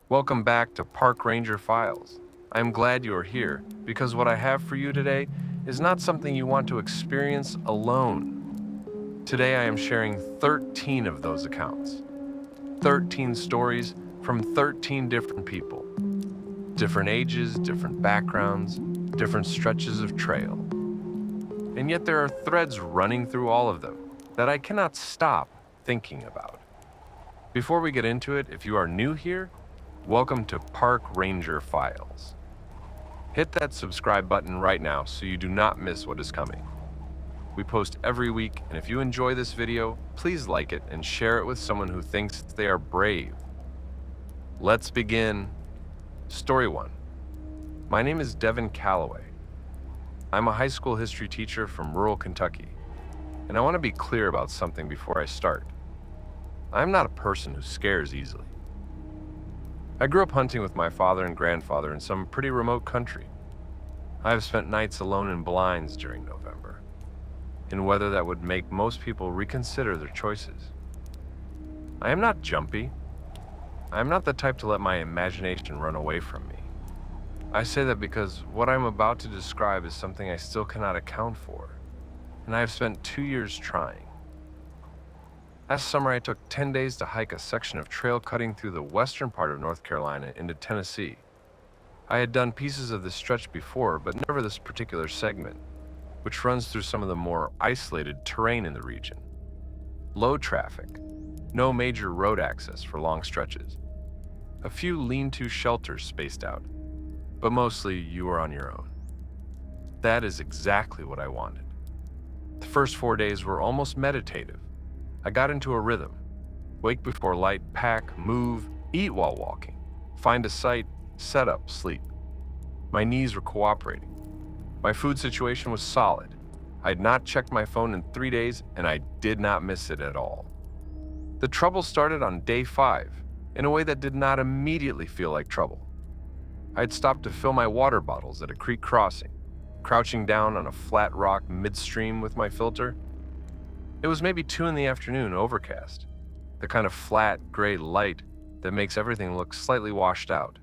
Welcome back to Park Ranger Files. I am glad you are here because what I have for you today is not something you want to experience alone. Today I am sharing 13 of those accounts. 13 stories from 13 different people. Different ages, different backgrounds, different stretches of trail. And yet there are threads running through all of them that I cannot stop thinking about. Before we get into it, if you are new here, welcome to Park Ranger Files. Hit that subscribe button right now so you do not miss what is coming. We post every week, and if you enjoy this video, please like it and share it with someone who thinks they are brave. Let's begin. Story 1. My name is Devin Calloway. I'm a high school history teacher from rural Kentucky, and I want to be clear about something before I start. I'm not a person who scares easily. I grew up hunting with my father and grandfather in some pretty remote country. I have spent nights alone in blinds during November, in weather that would make most people reconsider their choices. I am not jumpy. I am not the type to let my imagination run away from me. I say that because what I'm about to describe is something I still cannot account for, and I have spent 2 years trying. Last summer, I took 10 days to hike a section of trail cutting through the western part of North Carolina into Tennessee. I had done pieces of this stretch before, but never this particular segment, which runs through some of the more isolated terrain in the region. Low traffic, no major road access for long stretches, a few lean-to shelters spaced out, but mostly you are on your own. That is exactly what I wanted. The first 4 days were almost meditative. I got into a rhythm. Wake before light, pack, move, eat while walking, find a site, set up, sleep. My knees were cooperating. My food situation was solid. I had not checked my phone in 3 days, and I did not miss it at all. The trouble started on day 5, in a way that did not immediately feel like trouble. I had stopped to fill my water bottles at a creek crossing, crouching down on a flat rock midstream with my filter. It was maybe 2 in the afternoon, overcast, the kind of flat, gray light that makes everything look slightly washed out.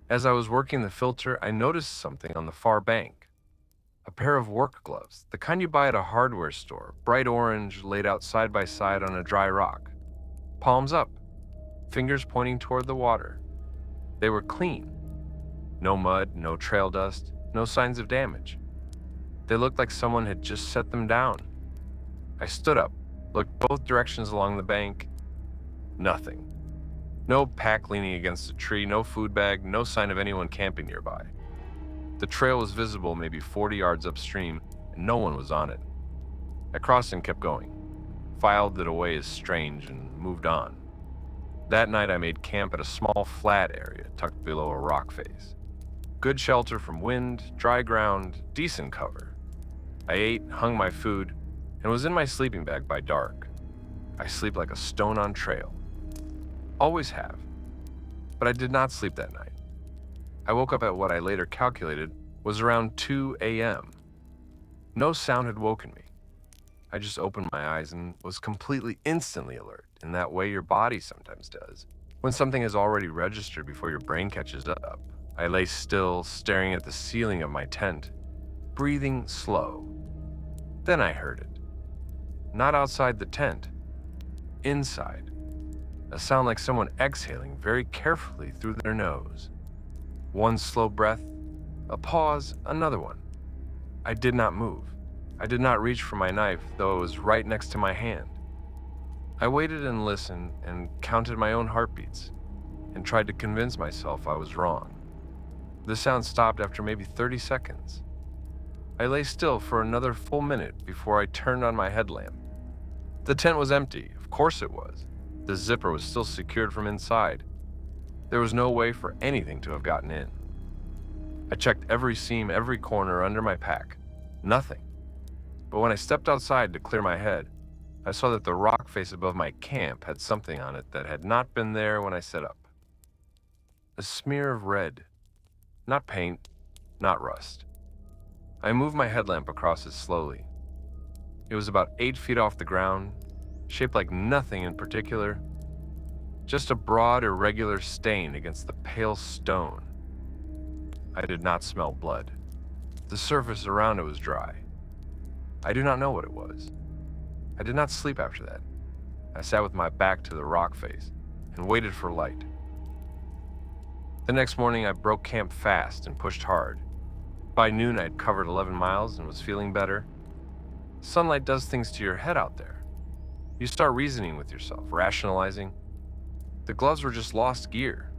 As I was working the filter, I noticed something on the far bank. A pair of work gloves, the kind you buy at a hardware store, bright orange, laid out side by side on a dry rock. Palms up, fingers pointing toward the water. They were clean. No mud, no trail dust, no signs of damage. They looked like someone had just set them down. I stood up, looked both directions along the bank. Nothing. No pack leaning against a tree, no food bag, no sign of anyone camping nearby. The trail was visible maybe 40 yards upstream, and no one was on it. I crossed and kept going, filed it away as strange, and moved on. That night I made camp at a small flat area tucked below a rock face. Good shelter from wind, dry ground, decent cover. I ate, hung my food, and was in my sleeping bag by dark. I sleep like a stone on trail. Always have. But I did not sleep that night. I woke up at what I later calculated was around 2 a.m. No sound had woken me. I just opened my eyes and was completely instantly alert, in that way your body sometimes does, when something has already registered before your brain catches up. I lay still, staring at the ceiling of my tent, breathing slow. Then I heard it. Not outside the tent. Inside. A sound like someone exhaling very carefully through their nose. One slow breath, a pause, another one. I did not move. I did not reach for my knife, though it was right next to my hand. I waited and listened and counted my own heartbeats and tried to convince myself I was wrong. The sound stopped after maybe 30 seconds. I lay still for another full minute before I turned on my headlamp. The tent was empty, of course it was. The zipper was still secured from inside. There was no way for anything to have gotten in. I checked every seam, every corner under my pack. Nothing. But when I stepped outside to clear my head, I saw that the rock face above my camp had something on it that had not been there when I set up. A smear of red. Not paint, not rust. I moved my headlamp across it slowly. It was about 8 feet off the ground, shaped like nothing in particular. just a broad, irregular stain against the pale stone. I did not smell blood. The surface around it was dry. I do not know what it was. I did not sleep after that. I sat with my back to the rock face and waited for light. The next morning, I broke camp fast and pushed hard. By noon, I had covered 11 miles and was feeling better. Sunlight does things to your head out there. You start reasoning with yourself, rationalizing. The gloves were just lost gear.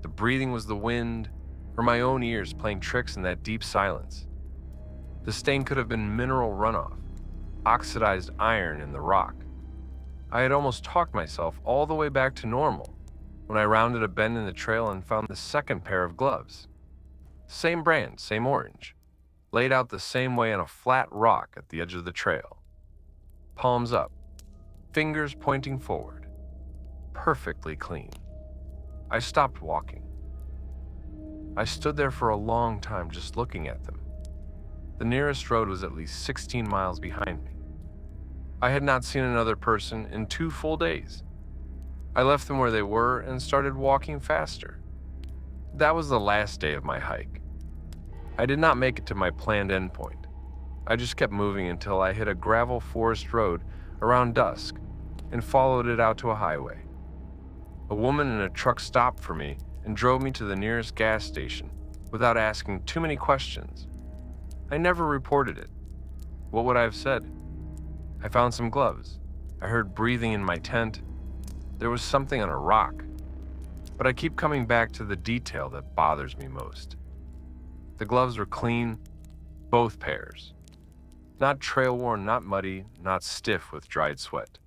The breathing was the wind, or my own ears playing tricks in that deep silence. The stain could have been mineral runoff, oxidized iron in the rock. I had almost talked myself all the way back to normal when I rounded a bend in the trail and found the second pair of gloves. Same brand, same orange, laid out the same way on a flat rock at the edge of the trail. Palms up, fingers pointing forward, perfectly clean. I stopped walking. I stood there for a long time just looking at them. The nearest road was at least 16 miles behind me. I had not seen another person in 2 full days. I left them where they were and started walking faster. That was the last day of my hike. I did not make it to my planned endpoint. I just kept moving until I hit a gravel forest road around dusk and followed it out to a highway. A woman in a truck stopped for me and drove me to the nearest gas station without asking too many questions. I never reported it. What would I have said? I found some gloves. I heard breathing in my tent. There was something on a rock. But I keep coming back to the detail that bothers me most. The gloves were clean, both pairs. Not trail-worn, not muddy, not stiff with dried sweat.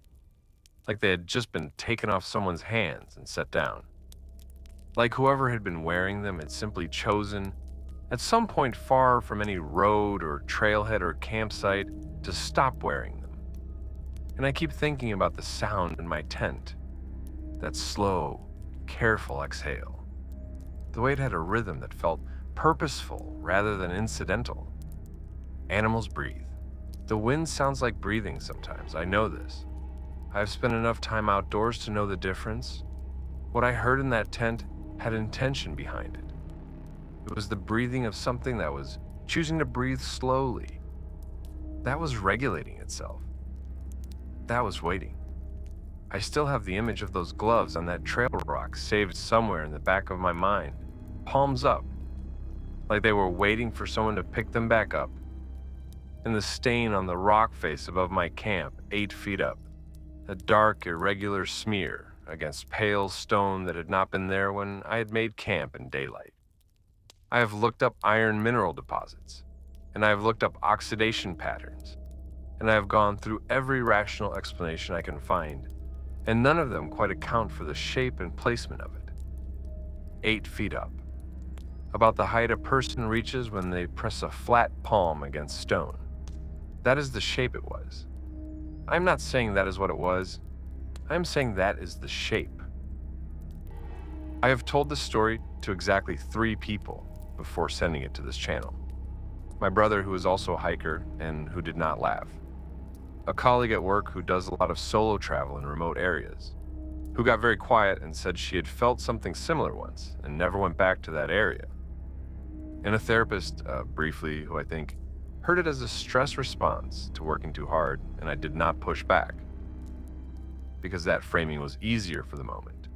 Like they had just been taken off someone's hands and set down. Like whoever had been wearing them had simply chosen, at some point far from any road or trailhead or campsite, to stop wearing them. And I keep thinking about the sound in my tent. That slow, careful exhale. The way it had a rhythm that felt purposeful rather than incidental. Animals breathe. The wind sounds like breathing sometimes, I know this. I've spent enough time outdoors to know the difference. What I heard in that tent had intention behind it. It was the breathing of something that was choosing to breathe slowly. That was regulating itself. That was waiting. I still have the image of those gloves on that trail rock saved somewhere in the back of my mind, palms up, like they were waiting for someone to pick them back up. And the stain on the rock face above my camp, 8 feet up, a dark, irregular smear against pale stone that had not been there when I had made camp in daylight. I have looked up iron mineral deposits, and I have looked up oxidation patterns, and I have gone through every rational explanation I can find, and none of them quite account for the shape and placement of it. 8 feet up, about the height a person reaches when they press a flat palm against stone. That is the shape it was. I'm not saying that is what it was. I'm saying that is the shape. I have told this story to exactly 3 people before sending it to this channel. My brother, who is also a hiker and who did not laugh. A colleague at work who does a lot of solo travel in remote areas, who got very quiet and said she had felt something similar once and never went back to that area. And a therapist, briefly, who I think heard it as a stress response to working too hard, and I did not push back, because that framing was easier for the moment.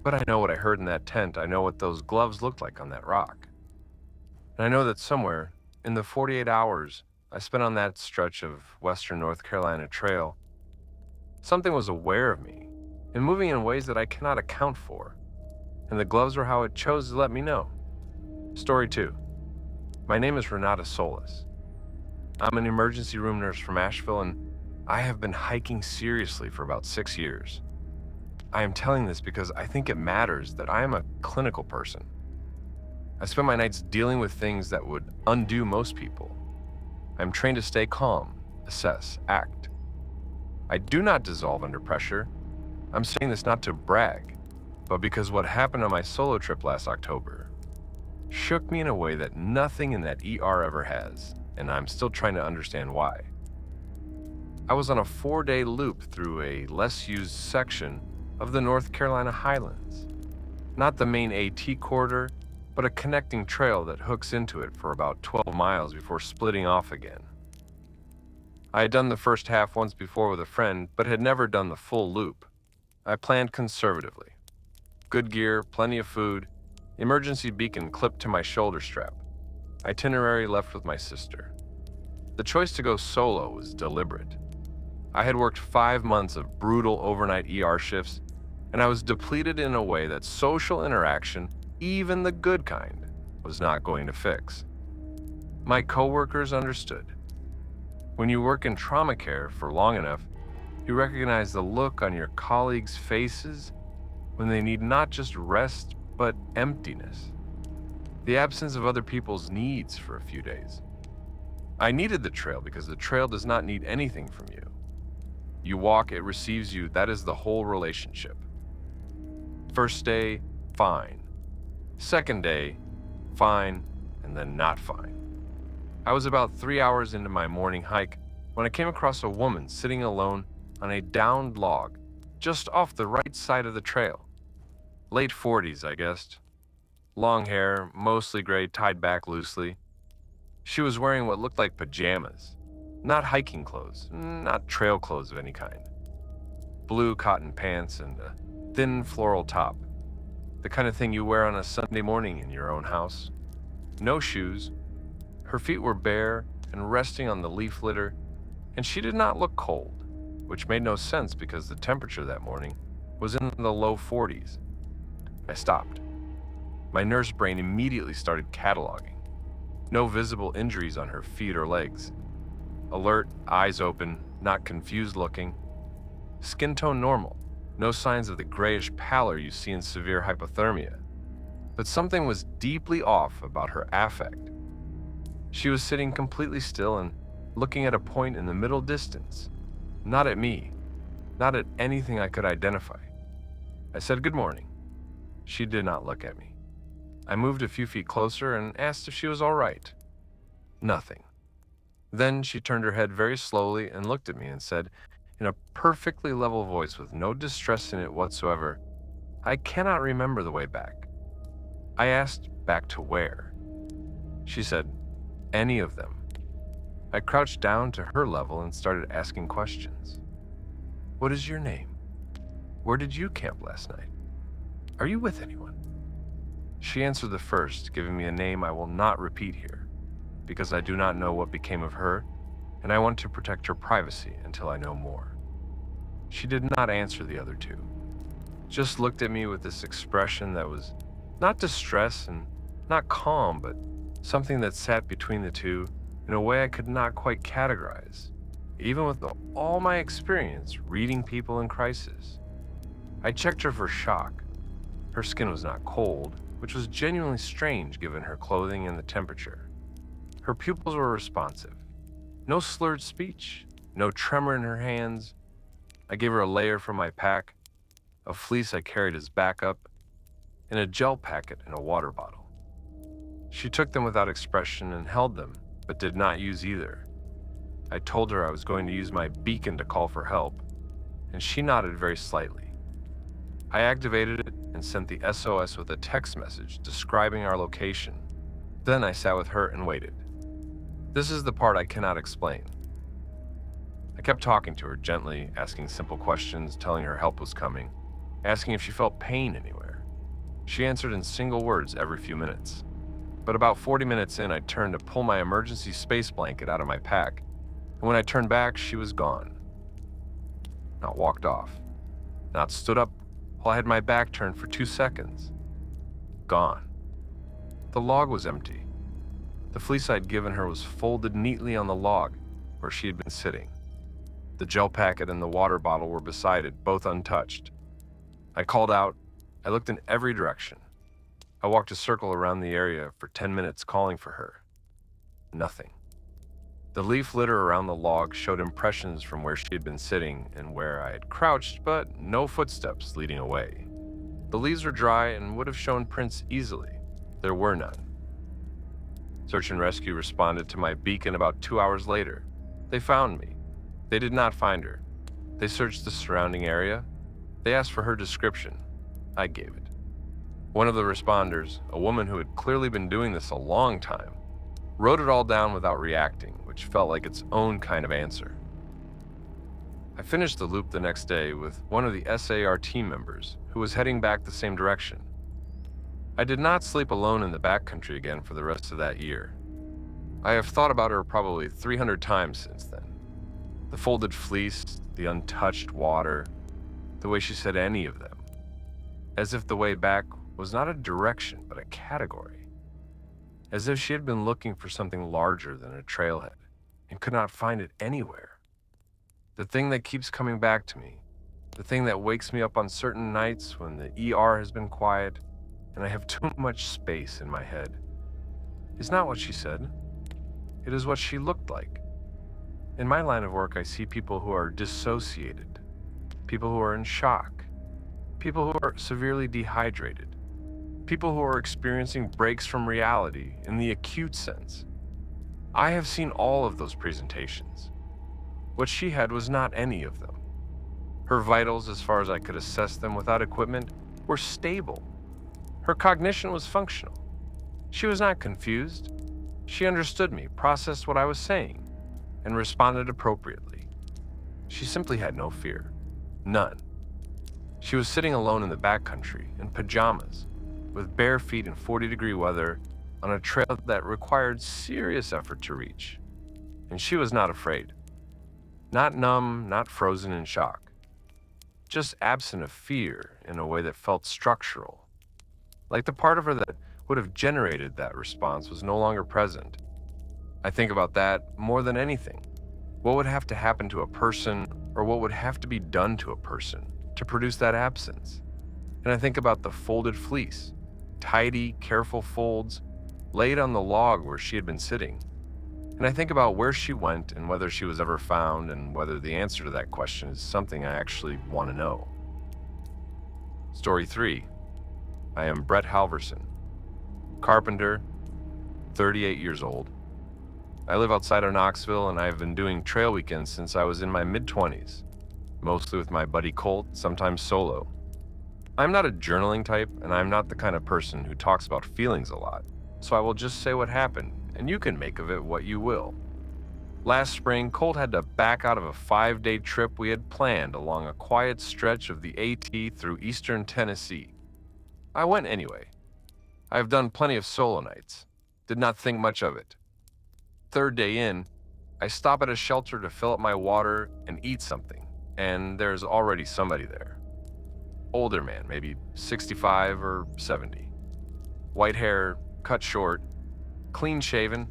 But I know what I heard in that tent. I know what those gloves looked like on that rock. And I know that somewhere in the 48 hours I spent on that stretch of western North Carolina trail, something was aware of me and moving in ways that I cannot account for. And the gloves were how it chose to let me know. Story 2. My name is Renata Solis. I'm an emergency room nurse from Asheville, and I have been hiking seriously for about 6 years. I am telling this because I think it matters that I am a clinical person. I spend my nights dealing with things that would undo most people. I'm trained to stay calm, assess, act. I do not dissolve under pressure. I'm saying this not to brag, but because what happened on my solo trip last October shook me in a way that nothing in that ER ever has, and I'm still trying to understand why. I was on a 4-day loop through a less used section of the North Carolina highlands. Not the main AT corridor, but a connecting trail that hooks into it for about 12 miles before splitting off again. I had done the first half once before with a friend, but had never done the full loop. I planned conservatively. Good gear, plenty of food, emergency beacon clipped to my shoulder strap. Itinerary left with my sister. The choice to go solo was deliberate. I had worked 5 months of brutal overnight ER shifts, and I was depleted in a way that social interaction, even the good kind, was not going to fix. My coworkers understood. When you work in trauma care for long enough, you recognize the look on your colleagues' faces when they need not just rest, but emptiness. The absence of other people's needs for a few days. I needed the trail because the trail does not need anything from you. You walk, it receives you. That is the whole relationship. First day, fine. Second day, fine, and then not fine. I was about 3 hours into my morning hike when I came across a woman sitting alone on a downed log just off the right side of the trail. Late 40s, I guessed. Long hair, mostly gray, tied back loosely. She was wearing what looked like pajamas. Not hiking clothes, not trail clothes of any kind. Blue cotton pants and a thin floral top. The kind of thing you wear on a Sunday morning in your own house. No shoes. Her feet were bare and resting on the leaf litter, and she did not look cold, which made no sense because the temperature that morning was in the low 40s. I stopped. My nurse brain immediately started cataloging. No visible injuries on her feet or legs. Alert, eyes open, not confused looking. Skin tone normal, no signs of the grayish pallor you see in severe hypothermia. But something was deeply off about her affect. She was sitting completely still and looking at a point in the middle distance. Not at me, not at anything I could identify. I said good morning. She did not look at me. I moved a few feet closer and asked if she was all right. Nothing. Then she turned her head very slowly and looked at me and said, in a perfectly level voice with no distress in it whatsoever, I cannot remember the way back. I asked, back to where? She said, any of them. I crouched down to her level and started asking questions. What is your name? Where did you camp last night? Are you with anyone? She answered the first, giving me a name I will not repeat here, because I do not know what became of her, and I want to protect her privacy until I know more. She did not answer the other two, just looked at me with this expression that was not distress and not calm, but something that sat between the two in a way I could not quite categorize, even with all my experience reading people in crisis. I checked her for shock. Her skin was not cold, which was genuinely strange given her clothing and the temperature. Her pupils were responsive. No slurred speech, no tremor in her hands. I gave her a layer from my pack, a fleece I carried as backup, and a gel packet in a water bottle. She took them without expression and held them, but did not use either. I told her I was going to use my beacon to call for help, and she nodded very slightly. I activated it and sent the SOS with a text message describing our location. Then I sat with her and waited. This is the part I cannot explain. I kept talking to her gently, asking simple questions, telling her help was coming, asking if she felt pain anywhere. She answered in single words every few minutes. But about 40 minutes in, I turned to pull my emergency space blanket out of my pack, and when I turned back, she was gone. Not walked off, not stood up while I had my back turned for 2 seconds. Gone. The log was empty. The fleece I'd given her was folded neatly on the log where she had been sitting. The gel packet and the water bottle were beside it, both untouched. I called out. I looked in every direction. I walked a circle around the area for 10 minutes calling for her. Nothing. The leaf litter around the log showed impressions from where she had been sitting and where I had crouched, but no footsteps leading away. The leaves were dry and would have shown prints easily. There were none. Search and rescue responded to my beacon about 2 hours later. They found me. They did not find her. They searched the surrounding area. They asked for her description. I gave it. One of the responders, a woman who had clearly been doing this a long time, wrote it all down without reacting, which felt like its own kind of answer. I finished the loop the next day with one of the SAR team members who was heading back the same direction. I did not sleep alone in the backcountry again for the rest of that year. I have thought about her probably 300 times since then. The folded fleece, the untouched water, the way she said any of them. As if the way back was not a direction, but a category. As if she had been looking for something larger than a trailhead and could not find it anywhere. The thing that keeps coming back to me, the thing that wakes me up on certain nights when the ER has been quiet and I have too much space in my head, is not what she said. It is what she looked like. In my line of work, I see people who are dissociated, people who are in shock, people who are severely dehydrated, people who are experiencing breaks from reality in the acute sense. I have seen all of those presentations. What she had was not any of them. Her vitals, as far as I could assess them without equipment, were stable. Her cognition was functional. She was not confused. She understood me, processed what I was saying, and responded appropriately. She simply had no fear. None. She was sitting alone in the backcountry, in pajamas, with bare feet in 40-degree weather, on a trail that required serious effort to reach. And she was not afraid. Not numb, not frozen in shock. Just absent of fear in a way that felt structural. Like the part of her that would have generated that response was no longer present. I think about that more than anything. What would have to happen to a person, or what would have to be done to a person to produce that absence? And I think about the folded fleece, tidy, careful folds, laid on the log where she had been sitting. And I think about where she went and whether she was ever found, and whether the answer to that question is something I actually want to know. Story 3. I am Brett Halverson, carpenter, 38 years old. I live outside of Knoxville, and I have been doing trail weekends since I was in my mid-20s, mostly with my buddy Colt, sometimes solo. I'm not a journaling type, and I'm not the kind of person who talks about feelings a lot, so I will just say what happened, and you can make of it what you will. Last spring, Colt had to back out of a 5-day trip we had planned along a quiet stretch of the AT through eastern Tennessee. I went anyway. I have done plenty of solo nights. Did not think much of it. Third day in, I stop at a shelter to fill up my water and eat something, and there's already somebody there. Older man, maybe 65 or 70. White hair, cut short, clean shaven.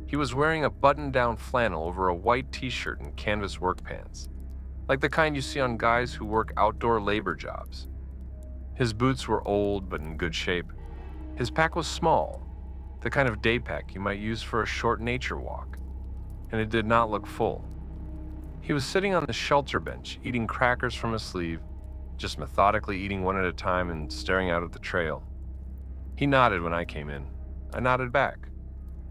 He was wearing a button-down flannel over a white t-shirt and canvas work pants, like the kind you see on guys who work outdoor labor jobs. His boots were old but in good shape. His pack was small, the kind of day pack you might use for a short nature walk, and it did not look full. He was sitting on the shelter bench, eating crackers from a sleeve, just methodically eating one at a time and staring out at the trail. He nodded when I came in. I nodded back.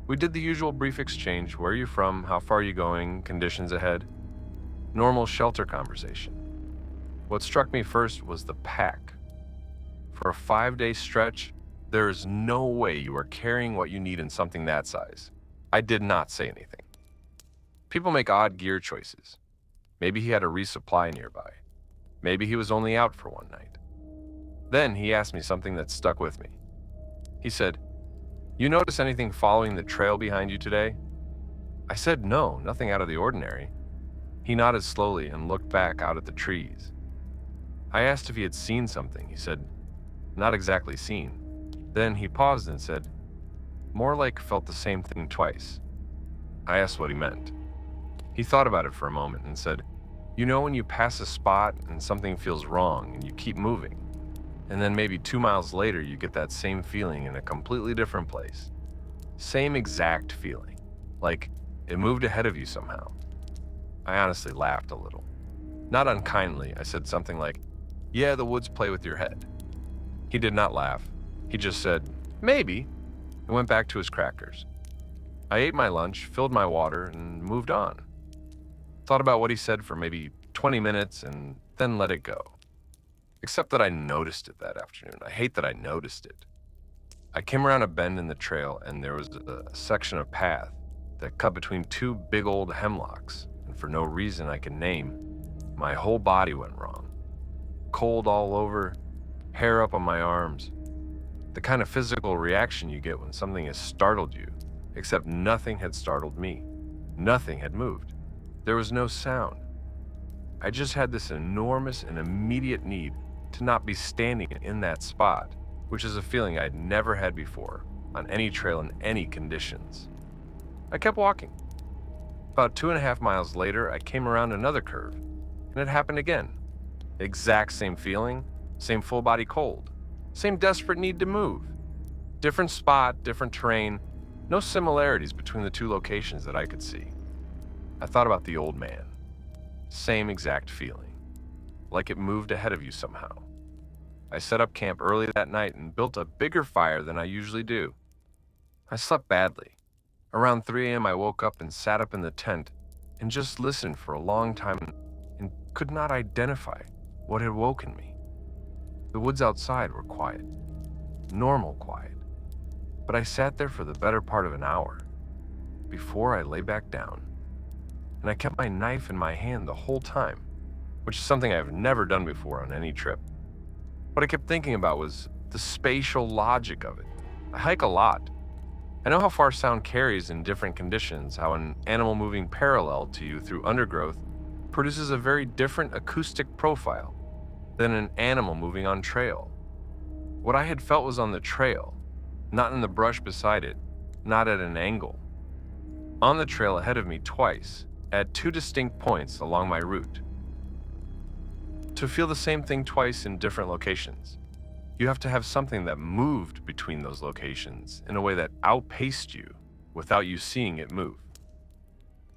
We did the usual brief exchange: where are you from, how far are you going, conditions ahead. Normal shelter conversation. What struck me first was the pack. For a 5-day stretch, there is no way you are carrying what you need in something that size. I did not say anything. People make odd gear choices. Maybe he had a resupply nearby. Maybe he was only out for one night. Then he asked me something that stuck with me. He said, "You notice anything following the trail behind you today?" I said no, nothing out of the ordinary. He nodded slowly and looked back out at the trees. I asked if he had seen something. He said, "Not exactly seen." Then he paused and said, "More like felt the same thing twice." I asked what he meant. He thought about it for a moment and said, "You know when you pass a spot and something feels wrong and you keep moving, and then maybe 2 miles later you get that same feeling in a completely different place. Same exact feeling, like it moved ahead of you somehow." I honestly laughed a little. Not unkindly, I said something like, "Yeah, the woods play with your head." He did not laugh. He just said, "Maybe," and went back to his crackers. I ate my lunch, filled my water, and moved on. Thought about what he said for maybe 20 minutes and then let it go. Except that I noticed it that afternoon. I hate that I noticed it. I came around a bend in the trail, and there was a section of path that cut between two big old hemlocks, and for no reason I can name, my whole body went wrong. Cold all over, hair up on my arms. The kind of physical reaction you get when something has startled you, except nothing had startled me. Nothing had moved. There was no sound. I just had this enormous and immediate need to not be standing in that spot, which is a feeling I'd never had before on any trail in any conditions. I kept walking. About 2.5 miles later, I came around another curve, and it happened again. Exact same feeling, same full body cold, same desperate need to move. Different spot, different terrain, no similarities between the two locations that I could see. I thought about the old man. Same exact feeling, like it moved ahead of you somehow. I set up camp early that night and built a bigger fire than I usually do. I slept badly. Around 3 a.m. I woke up and sat up in the tent and just listened for a long time and could not identify what had woken me. The woods outside were quiet, normal quiet, but I sat there for the better part of an hour before I lay back down. And I kept my knife in my hand the whole time, which is something I've never done before on any trip. What I kept thinking about was the spatial logic of it. I hike a lot. I know how far sound carries in different conditions, how an animal moving parallel to you through undergrowth produces a very different acoustic profile than an animal moving on trail. What I had felt was on the trail, not in the brush beside it, not at an angle. On the trail ahead of me twice, at two distinct points along my route. To feel the same thing twice in different locations, you have to have something that moved between those locations in a way that outpaced you without you seeing it move.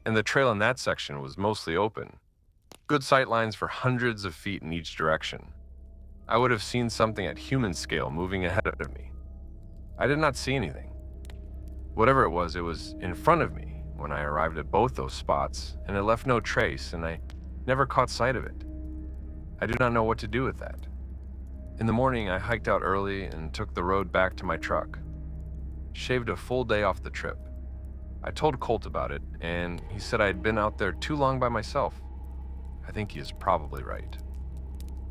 And the trail in that section was mostly open, good sight lines for hundreds of feet in each direction. I would have seen something at human scale moving ahead of me. I did not see anything. Whatever it was in front of me when I arrived at both those spots, and it left no trace, and I never caught sight of it. I do not know what to do with that. In the morning, I hiked out early and took the road back to my truck. Shaved a full day off the trip. I told Colt about it, and he said I had been out there too long by myself. I think he is probably right.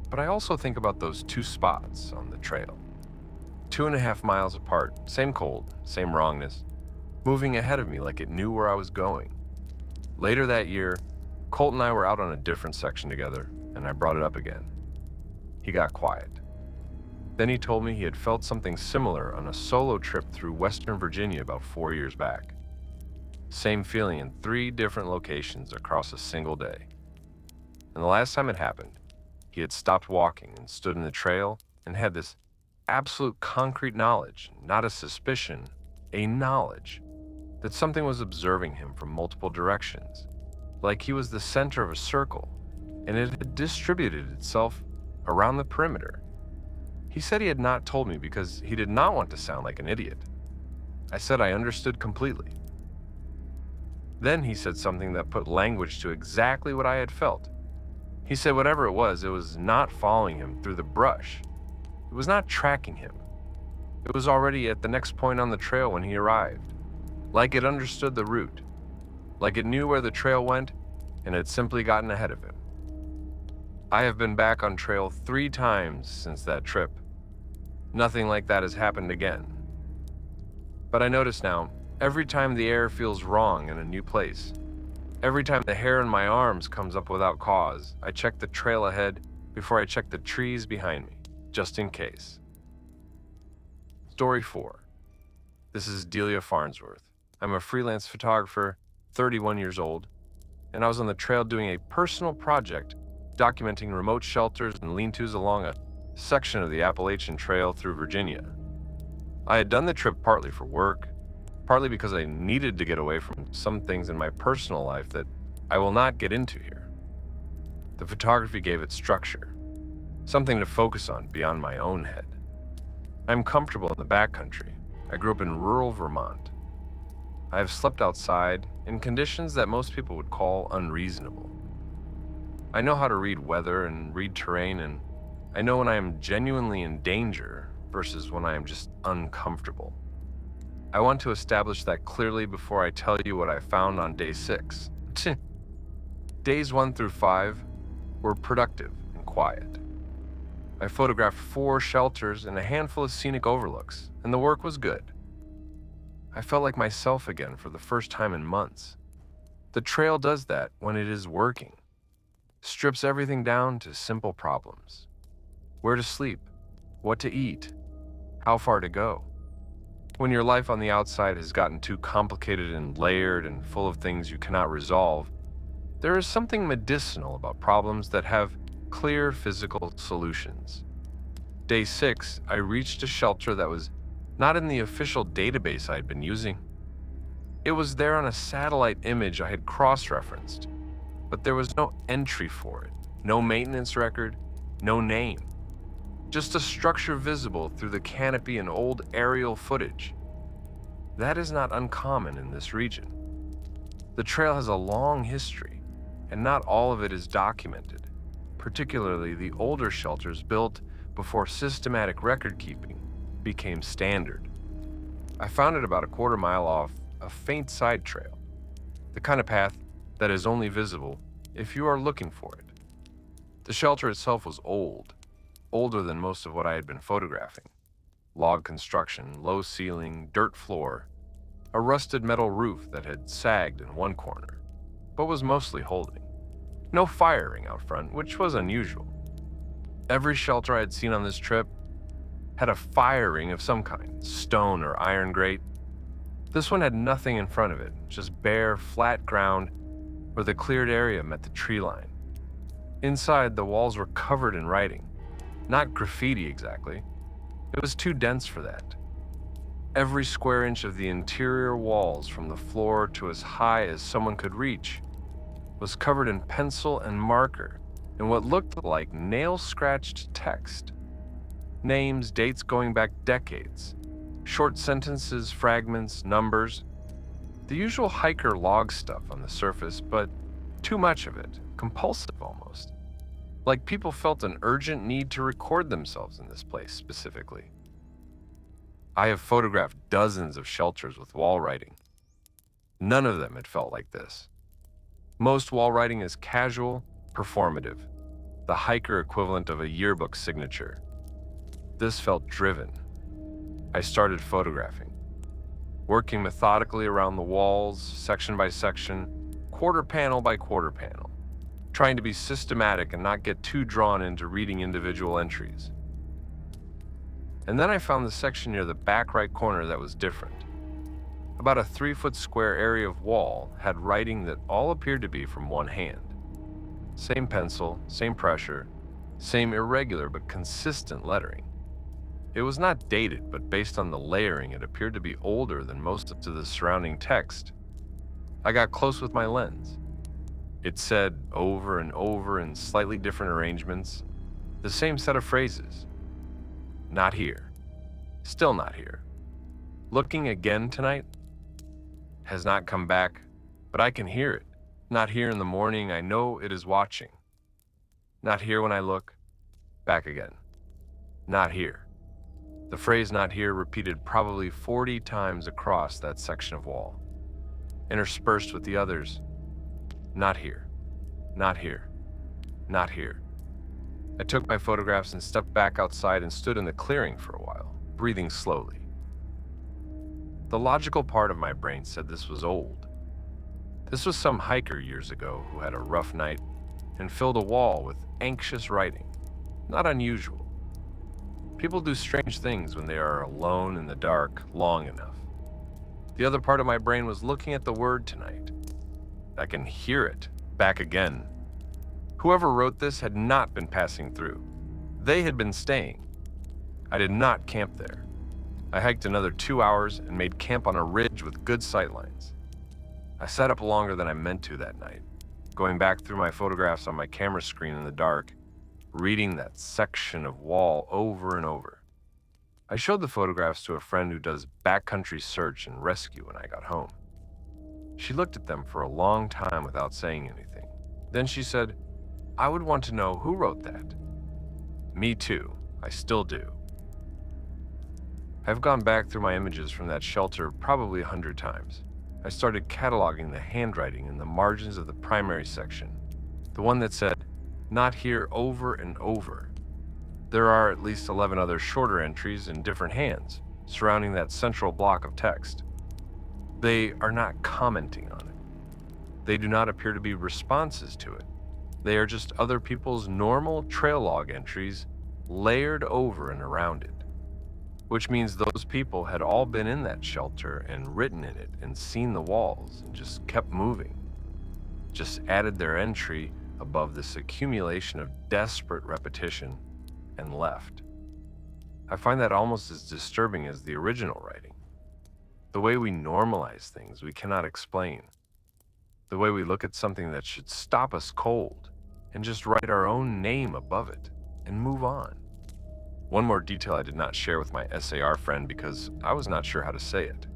But I also think about those two spots on the trail. 2.5 miles apart, same cold, same wrongness, moving ahead of me like it knew where I was going. Later that year, Colt and I were out on a different section together, and I brought it up again. He got quiet. Then he told me he had felt something similar on a solo trip through Western Virginia about 4 years back. Same feeling in 3 different locations across a single day. And the last time it happened, he had stopped walking and stood in the trail and had this absolute concrete knowledge, not a suspicion, a knowledge, that something was observing him from multiple directions, like he was the center of a circle, and it had distributed itself around the perimeter. He said he had not told me because he did not want to sound like an idiot. I said I understood completely. Then he said something that put language to exactly what I had felt. He said whatever it was not following him through the brush. It was not tracking him. It was already at the next point on the trail when he arrived. Like it understood the route. Like it knew where the trail went and had simply gotten ahead of him. I have been back on trail 3 times since that trip. Nothing like that has happened again. But I notice now, every time the air feels wrong in a new place, every time the hair in my arms comes up without cause, I check the trail ahead before I check the trees behind me, just in case. Story 4. This is Delia Farnsworth. I'm a freelance photographer, 31 years old, and I was on the trail doing a personal project documenting remote shelters and lean-tos along a section of the Appalachian Trail through Virginia. I had done the trip partly for work, partly because I needed to get away from some things in my personal life that I will not get into here. The photography gave it structure, something to focus on beyond my own head. I'm comfortable in the backcountry. I grew up in rural Vermont. I have slept outside in conditions that most people would call unreasonable. I know how to read weather and read terrain, and I know when I am genuinely in danger versus when I am just uncomfortable. I want to establish that clearly before I tell you what I found on day 6. Days 1 through 5 were productive and quiet. I photographed 4 shelters and a handful of scenic overlooks, and the work was good. I felt like myself again for the first time in months. The trail does that when it is working. Strips everything down to simple problems. Where to sleep, what to eat, how far to go. When your life on the outside has gotten too complicated and layered and full of things you cannot resolve, there is something medicinal about problems that have clear physical solutions. Day 6, I reached a shelter that was not in the official database I had been using. It was there on a satellite image I had cross-referenced, but there was no entry for it, no maintenance record, no name. Just a structure visible through the canopy and old aerial footage. That is not uncommon in this region. The trail has a long history, and not all of it is documented, particularly the older shelters built before systematic record-keeping became standard. I found it about a quarter mile off a faint side trail, the kind of path that is only visible if you are looking for it. The shelter itself was old, older than most of what I had been photographing. Log construction, low ceiling, dirt floor, a rusted metal roof that had sagged in one corner, but was mostly holding. No firing out front, which was unusual. Every shelter I had seen on this trip had a firing of some kind, stone or iron grate. This one had nothing in front of it, just bare, flat ground where the cleared area met the tree line. Inside, the walls were covered in writing. Not graffiti exactly. It was too dense for that. Every square inch of the interior walls, from the floor to as high as someone could reach, was covered in pencil and marker in what looked like nail-scratched text. Names, dates going back decades, short sentences, fragments, numbers. The usual hiker log stuff on the surface, but too much of it, compulsive almost. Like people felt an urgent need to record themselves in this place specifically. I have photographed dozens of shelters with wall writing. None of them had felt like this. Most wall writing is casual, performative, the hiker equivalent of a yearbook signature. This felt driven. I started photographing, working methodically around the walls, section by section, quarter panel by quarter panel, trying to be systematic and not get too drawn into reading individual entries. And then I found the section near the back right corner that was different. About a 3-foot square area of wall had writing that all appeared to be from one hand. Same pencil, same pressure, same irregular but consistent lettering. It was not dated, but based on the layering, it appeared to be older than most of the surrounding text. I got close with my lens. It said over and over in slightly different arrangements, the same set of phrases. Not here. Still not here. Looking again tonight? Has not come back, but I can hear it. Not here in the morning, I know it is watching. Not here when I look. Back again. Not here. The phrase not here repeated probably 40 times across that section of wall, interspersed with the others. Not here. Not here. Not here. I took my photographs and stepped back outside and stood in the clearing for a while, breathing slowly. The logical part of my brain said this was old. This was some hiker years ago who had a rough night and filled a wall with anxious writing. Not unusual. People do strange things when they are alone in the dark long enough. The other part of my brain was looking at the word tonight. I can hear it, back again. Whoever wrote this had not been passing through. They had been staying. I did not camp there. I hiked another 2 hours and made camp on a ridge with good sightlines. I sat up longer than I meant to that night, going back through my photographs on my camera screen in the dark, reading that section of wall over and over. I showed the photographs to a friend who does backcountry search and rescue when I got home. She looked at them for a long time without saying anything. Then she said, "I would want to know who wrote that." Me too. I still do. I've gone back through my images from that shelter probably 100 times. I started cataloging the handwriting in the margins of the primary section, the one that said, "Not here," over and over. There are at least 11 other shorter entries in different hands surrounding that central block of text. They are not commenting on it. They do not appear to be responses to it. They are just other people's normal trail log entries layered over and around it, which means those people had all been in that shelter and written in it and seen the walls and just kept moving, just added their entry above this accumulation of desperate repetition and left. I find that almost as disturbing as the original writing. The way we normalize things we cannot explain. The way we look at something that should stop us cold and just write our own name above it and move on. One more detail I did not share with my SAR friend because I was not sure how to say it.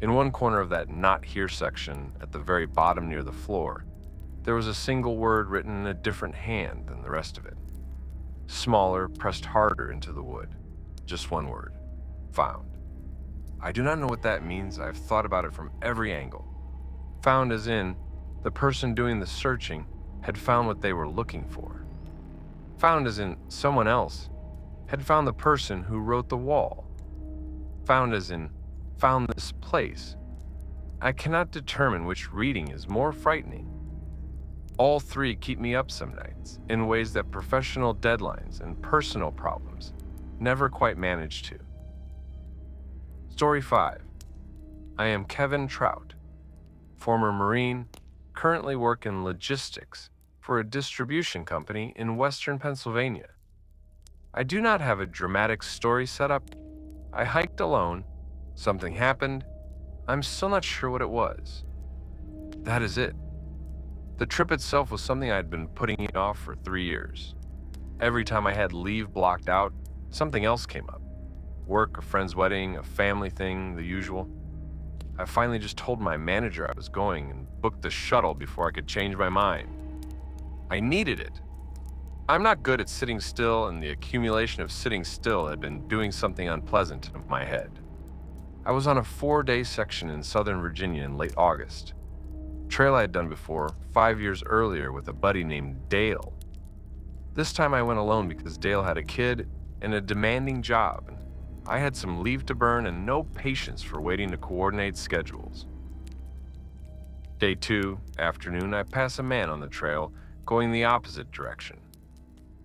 In one corner of that "not here" section, at the very bottom near the floor, there was a single word written in a different hand than the rest of it. Smaller, pressed harder into the wood. Just one word. Found. I do not know what that means. I've thought about it from every angle. Found as in, the person doing the searching had found what they were looking for. Found as in, someone else had found the person who wrote the wall. Found as in, found this place. I cannot determine which reading is more frightening. All three keep me up some nights in ways that professional deadlines and personal problems never quite manage to. Story 5. I am Kevin Trout, former Marine, currently work in logistics for a distribution company in western Pennsylvania. I do not have a dramatic story set up. I hiked alone. Something happened. I'm still not sure what it was. That is it. The trip itself was something I had been putting off for 3 years. Every time I had leave blocked out, something else came up. Work, a friend's wedding, a family thing, the usual. I finally just told my manager I was going and booked the shuttle before I could change my mind. I needed it. I'm not good at sitting still, and the accumulation of sitting still had been doing something unpleasant in my head. I was on a 4-day section in Southern Virginia in late August. Trail I had done before, 5 years earlier with a buddy named Dale. This time I went alone because Dale had a kid and a demanding job, and I had some leave to burn and no patience for waiting to coordinate schedules. Day 2, afternoon, I pass a man on the trail going the opposite direction.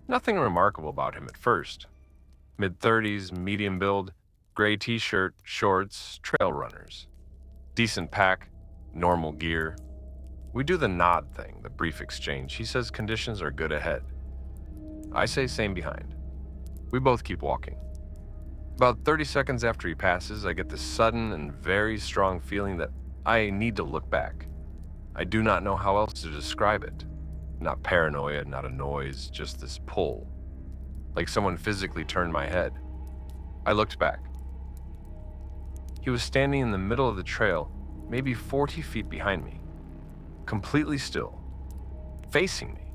Nothing remarkable about him at first. Mid-30s, medium build, gray t-shirt, shorts, trail runners. Decent pack, normal gear. We do the nod thing, the brief exchange. He says conditions are good ahead. I say same behind. We both keep walking. About 30 seconds after he passes, I get this sudden and very strong feeling that I need to look back. I do not know how else to describe it. Not paranoia, not a noise, just this pull. Like someone physically turned my head. I looked back. He was standing in the middle of the trail, maybe 40 feet behind me. Completely still. Facing me.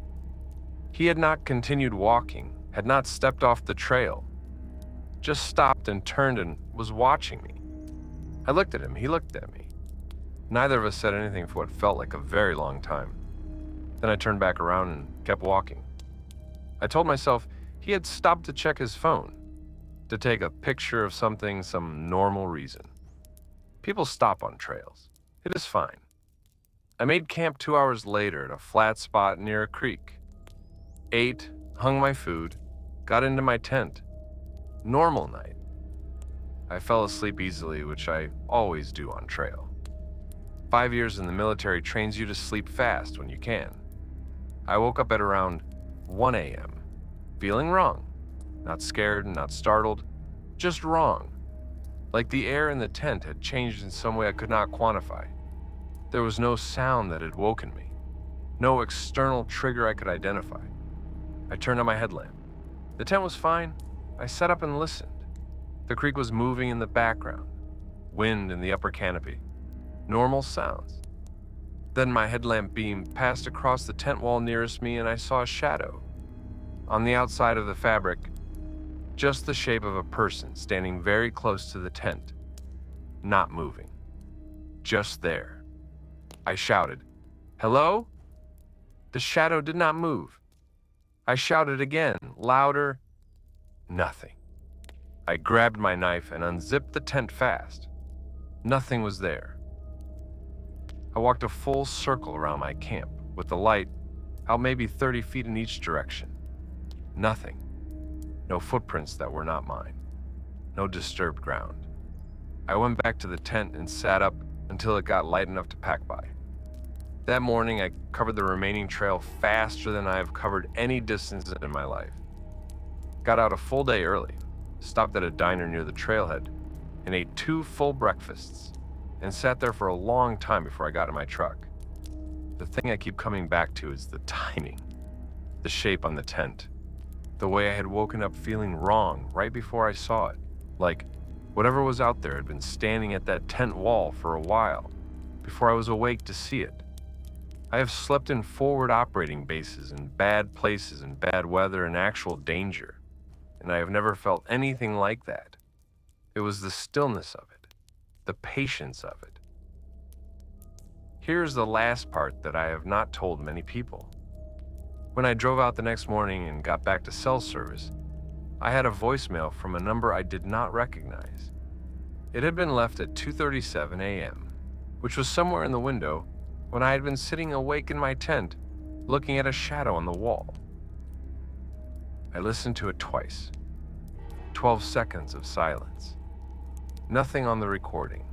He had not continued walking, had not stepped off the trail. Just stopped and turned and was watching me. I looked at him, he looked at me. Neither of us said anything for what felt like a very long time. Then I turned back around and kept walking. I told myself he had stopped to check his phone, to take a picture of something, some normal reason. People stop on trails. It is fine. I made camp 2 hours later at a flat spot near a creek. Ate, hung my food, got into my tent. Normal night. I fell asleep easily, which I always do on trail. 5 years in the military trains you to sleep fast when you can. I woke up at around 1 a.m., feeling wrong. Not scared, not startled, just wrong. Like the air in the tent had changed in some way I could not quantify. There was no sound that had woken me. No external trigger I could identify. I turned on my headlamp. The tent was fine. I sat up and listened. The creek was moving in the background. Wind in the upper canopy. Normal sounds. Then my headlamp beam passed across the tent wall nearest me and I saw a shadow. On the outside of the fabric, just the shape of a person standing very close to the tent, not moving, just there. I shouted, "Hello?" The shadow did not move. I shouted again, louder, nothing. I grabbed my knife and unzipped the tent fast. Nothing was there. I walked a full circle around my camp, with the light out maybe 30 feet in each direction. Nothing. No footprints that were not mine. No disturbed ground. I went back to the tent and sat up until it got light enough to pack by. That morning, I covered the remaining trail faster than I have covered any distance in my life. Got out a full day early, stopped at a diner near the trailhead, and ate 2 full breakfasts, and sat there for a long time before I got in my truck. The thing I keep coming back to is the timing, the shape on the tent, the way I had woken up feeling wrong right before I saw it, like whatever was out there had been standing at that tent wall for a while before I was awake to see it. I have slept in forward operating bases in bad places in bad weather and actual danger, and I have never felt anything like that. It was the stillness of it, the patience of it. Here's the last part that I have not told many people. When I drove out the next morning and got back to cell service, I had a voicemail from a number I did not recognize. It had been left at 2:37 a.m., which was somewhere in the window when I had been sitting awake in my tent, looking at a shadow on the wall. I listened to it twice. 12 seconds of silence. Nothing on the recording.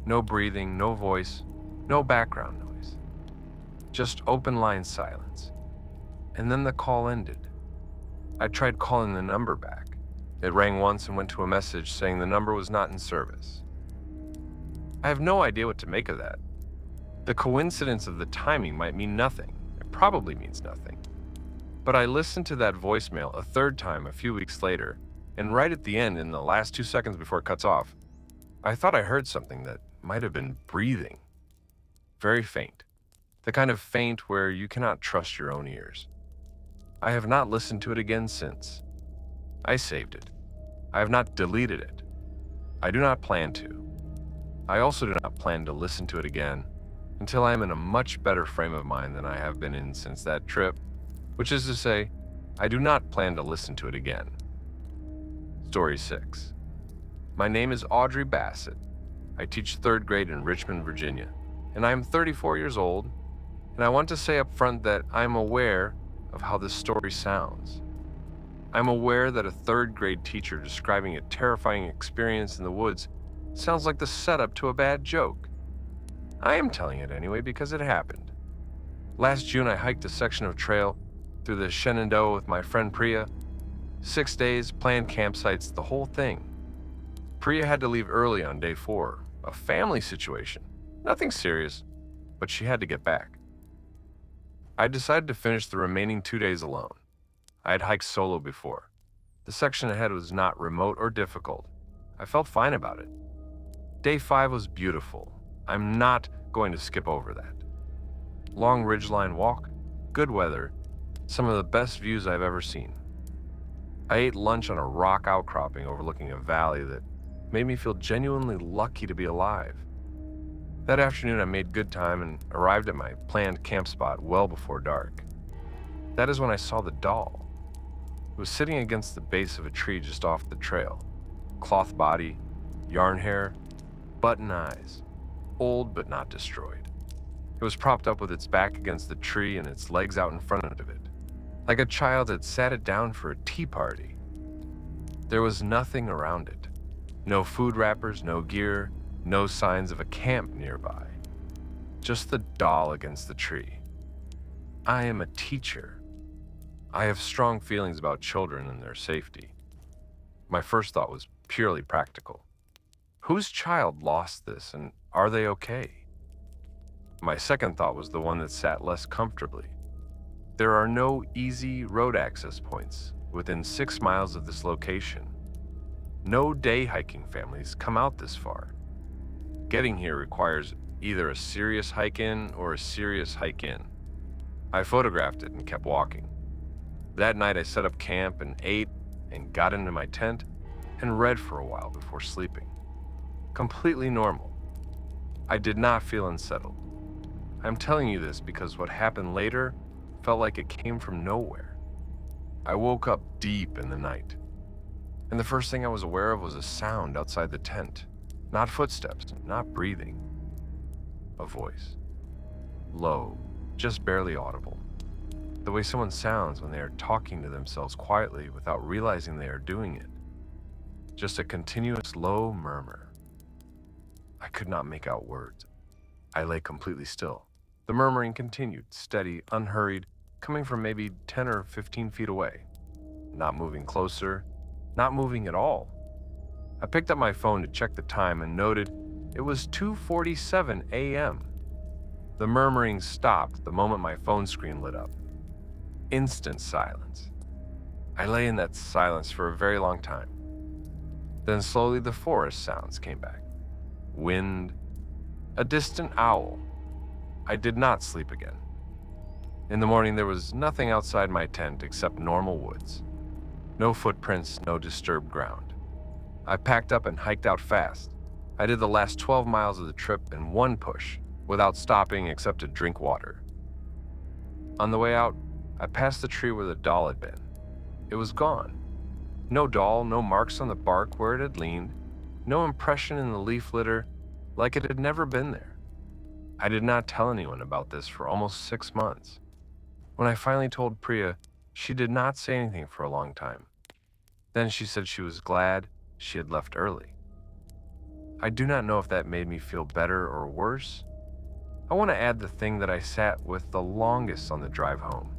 No breathing, no voice, no background noise. Just open line silence. And then the call ended. I tried calling the number back. It rang once and went to a message saying the number was not in service. I have no idea what to make of that. The coincidence of the timing might mean nothing. It probably means nothing. But I listened to that voicemail a third time a few weeks later, and right at the end, in the last 2 seconds before it cuts off, I thought I heard something that might have been breathing. Very faint. The kind of faint where you cannot trust your own ears. I have not listened to it again since. I saved it. I have not deleted it. I do not plan to. I also do not plan to listen to it again until I am in a much better frame of mind than I have been in since that trip, which is to say, I do not plan to listen to it again. Story 6. My name is Audrey Bassett. I teach 3rd grade in Richmond, Virginia, and I am 34 years old, and I want to say up front that I am aware of how this story sounds. I'm aware that a 3rd grade teacher describing a terrifying experience in the woods sounds like the setup to a bad joke. I am telling it anyway because it happened. Last June, I hiked a section of trail through the Shenandoah with my friend Priya. 6 days, planned campsites, the whole thing. Priya had to leave early on day 4, a family situation. Nothing serious, but she had to get back. I decided to finish the remaining 2 days alone. I had hiked solo before. The section ahead was not remote or difficult. I felt fine about it. Day 5 was beautiful. I'm not going to skip over that. Long ridgeline walk, good weather, some of the best views I've ever seen. I ate lunch on a rock outcropping overlooking a valley that made me feel genuinely lucky to be alive. That afternoon, I made good time and arrived at my planned camp spot well before dark. That is when I saw the doll. It was sitting against the base of a tree just off the trail. Cloth body, yarn hair, button eyes, old but not destroyed. It was propped up with its back against the tree and its legs out in front of it, like a child had sat it down for a tea party. There was nothing around it. No food wrappers, no gear, no signs of a camp nearby. Just the doll against the tree. I am a teacher. I have strong feelings about children and their safety. My first thought was purely practical. Whose child lost this, and are they okay? My second thought was the one that sat less comfortably. There are no easy road access points within 6 miles of this location. No day hiking families come out this far. Getting here requires either a serious hike in or a serious hike in. I photographed it and kept walking. That night I set up camp and ate and got into my tent and read for a while before sleeping. Completely normal. I did not feel unsettled. I'm telling you this because what happened later felt like it came from nowhere. I woke up deep in the night, and the first thing I was aware of was a sound outside the tent. Not footsteps, not breathing. A voice. Low, just barely audible. The way someone sounds when they are talking to themselves quietly without realizing they are doing it. Just a continuous low murmur. I could not make out words. I lay completely still. The murmuring continued, steady, unhurried, coming from maybe 10 or 15 feet away. Not moving closer, not moving at all. I picked up my phone to check the time and noted it was 2:47 a.m. The murmuring stopped the moment my phone screen lit up. Instant silence. I lay in that silence for a very long time. Then slowly the forest sounds came back. Wind, a distant owl. I did not sleep again. In the morning there was nothing outside my tent except normal woods. No footprints, no disturbed ground. I packed up and hiked out fast. I did the last 12 miles of the trip in one push, without stopping except to drink water. On the way out, I passed the tree where the doll had been. It was gone. No doll, no marks on the bark where it had leaned, no impression in the leaf litter, like it had never been there. I did not tell anyone about this for almost 6 months. When I finally told Priya, she did not say anything for a long time. Then she said she was glad she had left early. I do not know if that made me feel better or worse. I want to add the thing that I sat with the longest on the drive home.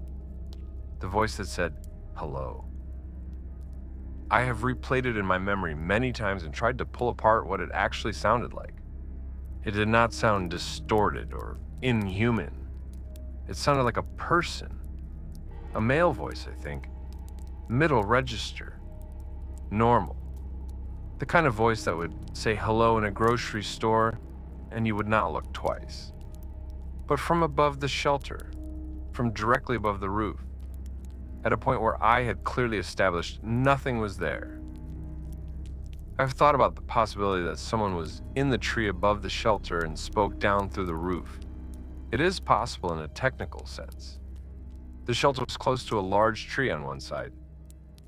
The voice that said, hello. I have replayed it in my memory many times and tried to pull apart what it actually sounded like. It did not sound distorted or inhuman. It sounded like a person. A male voice, I think. Middle register. Normal. The kind of voice that would say hello in a grocery store and you would not look twice. But from above the shelter, from directly above the roof, at a point where I had clearly established nothing was there. I've thought about the possibility that someone was in the tree above the shelter and spoke down through the roof. It is possible in a technical sense. The shelter was close to a large tree on one side,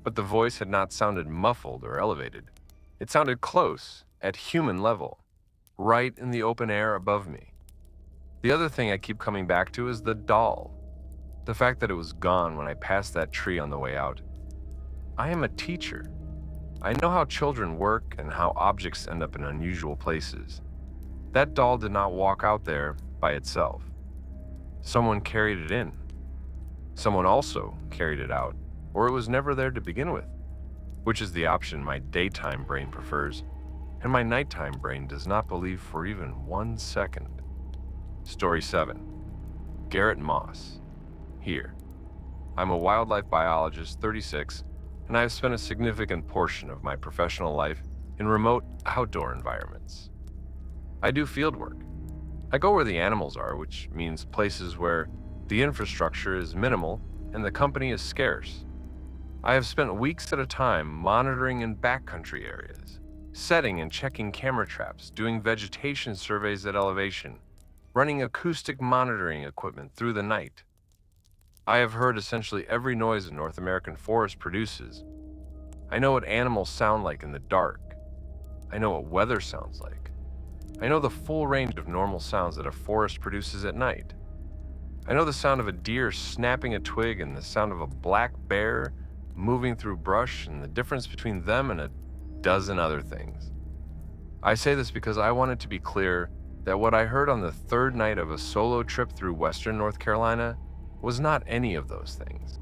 but the voice had not sounded muffled or elevated. It sounded close, at human level, right in the open air above me. The other thing I keep coming back to is the doll. The fact that it was gone when I passed that tree on the way out. I am a teacher. I know how children work and how objects end up in unusual places. That doll did not walk out there by itself. Someone carried it in. Someone also carried it out, or it was never there to begin with, which is the option my daytime brain prefers, and my nighttime brain does not believe for even 1 second. Story 7. Garrett Moss. Here. I'm a wildlife biologist, 36, and I have spent a significant portion of my professional life in remote outdoor environments. I do field work. I go where the animals are, which means places where the infrastructure is minimal and the company is scarce. I have spent weeks at a time monitoring in backcountry areas, setting and checking camera traps, doing vegetation surveys at elevation, running acoustic monitoring equipment through the night. I have heard essentially every noise a North American forest produces. I know what animals sound like in the dark. I know what weather sounds like. I know the full range of normal sounds that a forest produces at night. I know the sound of a deer snapping a twig and the sound of a black bear moving through brush and the difference between them and a dozen other things. I say this because I want it to be clear that what I heard on the third night of a solo trip through western North Carolina was not any of those things.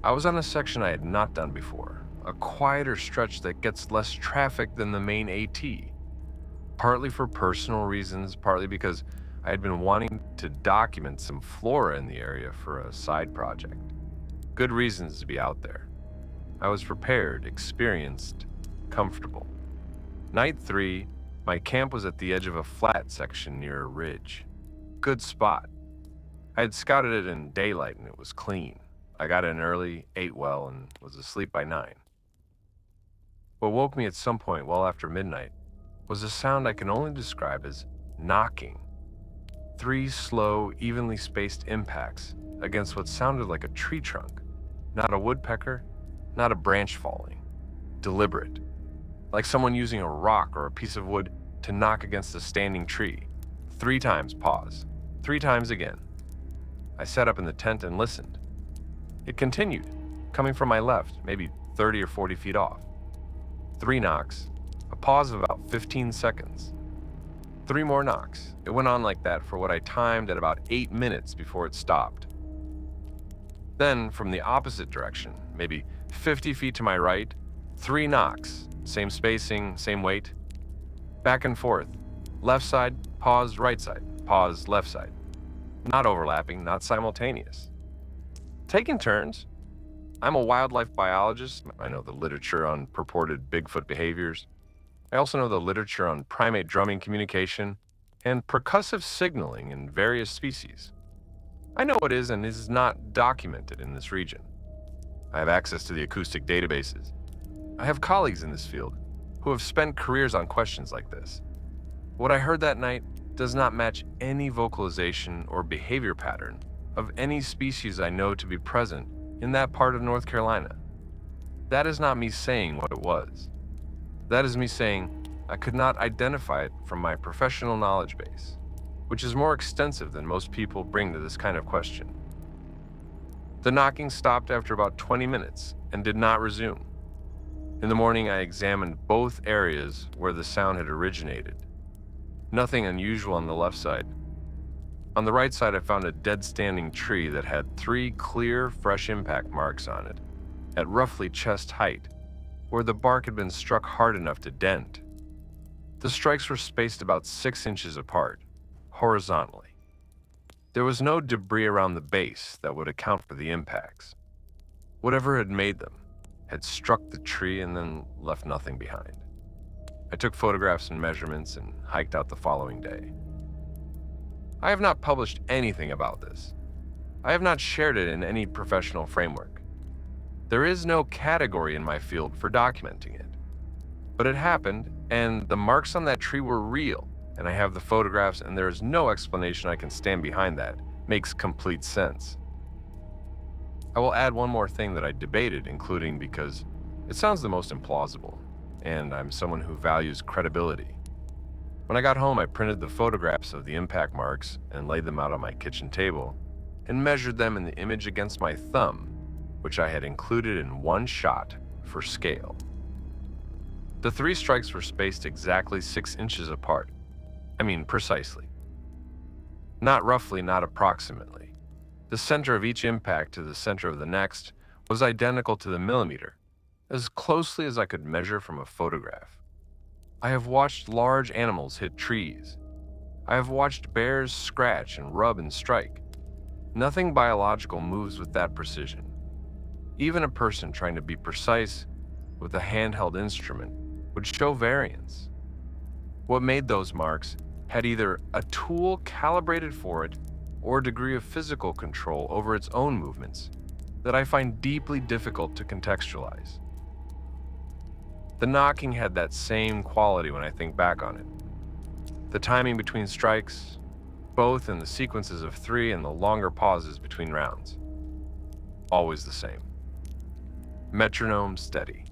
I was on a section I had not done before, a quieter stretch that gets less traffic than the main AT, partly for personal reasons, partly because I had been wanting to document some flora in the area for a side project. Good reasons to be out there. I was prepared, experienced, comfortable. Night 3, my camp was at the edge of a flat section near a ridge. Good spot. I had scouted it in daylight and it was clean. I got in early, ate well, and was asleep by 9. What woke me at some point well after midnight was a sound I can only describe as knocking. 3 slow, evenly spaced impacts against what sounded like a tree trunk. Not a woodpecker, not a branch falling. Deliberate. Like someone using a rock or a piece of wood to knock against a standing tree. 3 times, pause. 3 times again. I sat up in the tent and listened. It continued, coming from my left, maybe 30 or 40 feet off. 3 knocks, a pause of about 15 seconds. 3 more knocks. It went on like that for what I timed at about 8 minutes before it stopped. Then, from the opposite direction, maybe 50 feet to my right, 3 knocks, same spacing, same weight. Back and forth. Left side, pause, right side, pause, left side. Not overlapping, not simultaneous. Taking turns. I'm a wildlife biologist. I know the literature on purported Bigfoot behaviors. I also know the literature on primate drumming communication and percussive signaling in various species. I know what is and is not documented in this region. I have access to the acoustic databases. I have colleagues in this field who have spent careers on questions like this. What I heard that night does not match any vocalization or behavior pattern of any species I know to be present in that part of North Carolina. That is not me saying what it was. That is me saying I could not identify it from my professional knowledge base, which is more extensive than most people bring to this kind of question. The knocking stopped after about 20 minutes and did not resume. In the morning, I examined both areas where the sound had originated. Nothing unusual on the left side. On the right side, I found a dead-standing tree that had 3 clear, fresh impact marks on it, at roughly chest height, where the bark had been struck hard enough to dent. The strikes were spaced about 6 inches apart, horizontally. There was no debris around the base that would account for the impacts. Whatever had made them had struck the tree and then left nothing behind. I took photographs and measurements and hiked out the following day. I have not published anything about this. I have not shared it in any professional framework. There is no category in my field for documenting it. But it happened, and the marks on that tree were real, and I have the photographs, and there is no explanation I can stand behind that. Makes complete sense. I will add one more thing that I debated, including because it sounds the most implausible, and I'm someone who values credibility. When I got home, I printed the photographs of the impact marks and laid them out on my kitchen table and measured them in the image against my thumb, which I had included in one shot for scale. The 3 strikes were spaced exactly 6 inches apart. I mean, precisely. Not roughly, not approximately. The center of each impact to the center of the next was identical to the millimeter, as closely as I could measure from a photograph. I have watched large animals hit trees. I have watched bears scratch and rub and strike. Nothing biological moves with that precision. Even a person trying to be precise with a handheld instrument would show variance. What made those marks had either a tool calibrated for it or a degree of physical control over its own movements that I find deeply difficult to contextualize. The knocking had that same quality when I think back on it. The timing between strikes, both in the sequences of 3 and the longer pauses between rounds. Always the same. Metronome steady.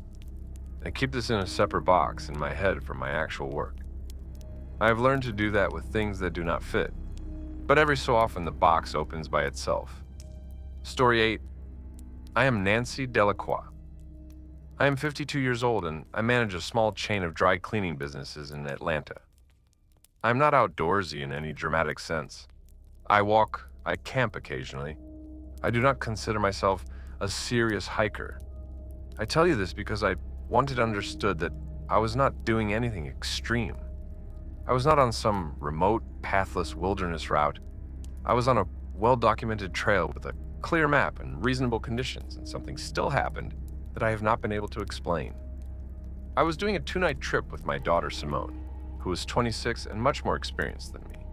I keep this in a separate box in my head from my actual work. I have learned to do that with things that do not fit, but every so often the box opens by itself. Story 8. I am Nancy Delacroix. I am 52 years old and I manage a small chain of dry cleaning businesses in Atlanta. I am not outdoorsy in any dramatic sense. I walk, I camp occasionally. I do not consider myself a serious hiker. I tell you this because I want it understood that I was not doing anything extreme. I was not on some remote, pathless wilderness route. I was on a well-documented trail with a clear map and reasonable conditions, and something still happened that I have not been able to explain. I was doing a 2-night trip with my daughter Simone, who was 26 and much more experienced than me.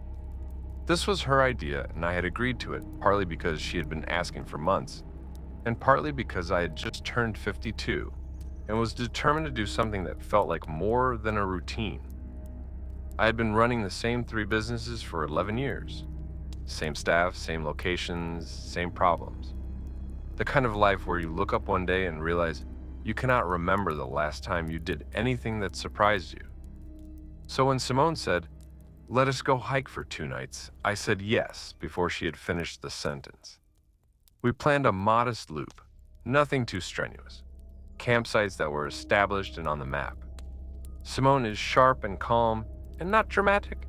This was her idea, and I had agreed to it, partly because she had been asking for months, and partly because I had just turned 52 and was determined to do something that felt like more than a routine. I had been running the same 3 businesses for 11 years. Same staff, same locations, same problems. The kind of life where you look up one day and realize you cannot remember the last time you did anything that surprised you. So when Simone said, "Let us go hike for 2 nights," I said yes before she had finished the sentence. We planned a modest loop, nothing too strenuous. Campsites that were established and on the map. Simone is sharp and calm and not dramatic.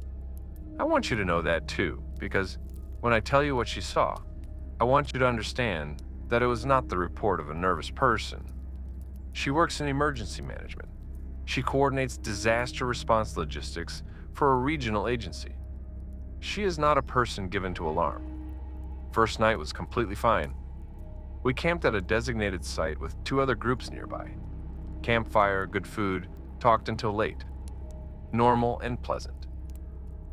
I want you to know that too, because when I tell you what she saw, I want you to understand that it was not the report of a nervous person. She works in emergency management. She coordinates disaster response logistics for a regional agency. She is not a person given to alarm. First night was completely fine. We camped at a designated site with 2 other groups nearby. Campfire, good food, talked until late. Normal and pleasant.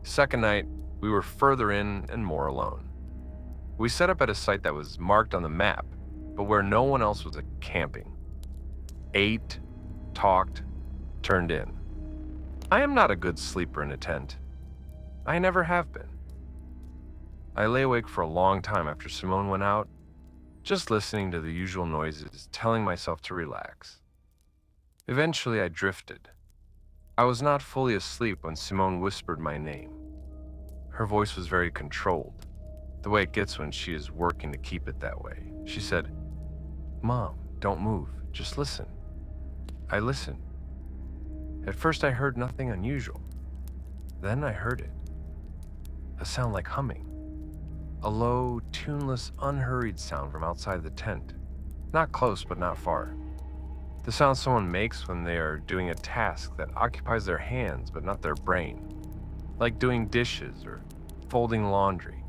Second night, we were further in and more alone. We set up at a site that was marked on the map, but where no one else was camping. Ate, talked, turned in. I am not a good sleeper in a tent. I never have been. I lay awake for a long time after Simone went out, just listening to the usual noises, telling myself to relax. Eventually, I drifted. I was not fully asleep when Simone whispered my name. Her voice was very controlled, the way it gets when she is working to keep it that way. She said, "Mom, don't move, just listen." I listened. At first I heard nothing unusual. Then I heard it. A sound like humming. A low, tuneless, unhurried sound from outside the tent. Not close, but not far. The sound someone makes when they are doing a task that occupies their hands but not their brain. Like doing dishes or folding laundry.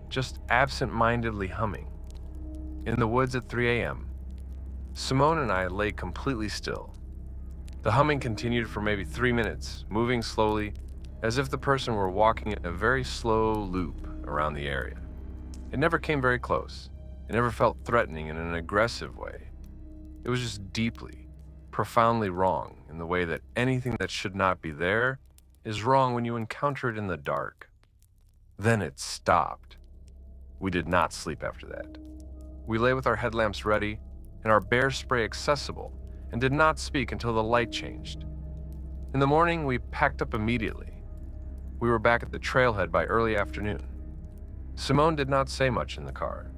Just absent-mindedly humming. In the woods at 3 a.m., Simone and I lay completely still. The humming continued for maybe 3 minutes, moving slowly, as if the person were walking in a very slow loop around the area. It never came very close. It never felt threatening in an aggressive way. It was just deeply, profoundly wrong in the way that anything that should not be there is wrong when you encounter it in the dark. Then it stopped. We did not sleep after that. We lay with our headlamps ready and our bear spray accessible and did not speak until the light changed. In the morning, we packed up immediately. We were back at the trailhead by early afternoon. Simone did not say much in the car.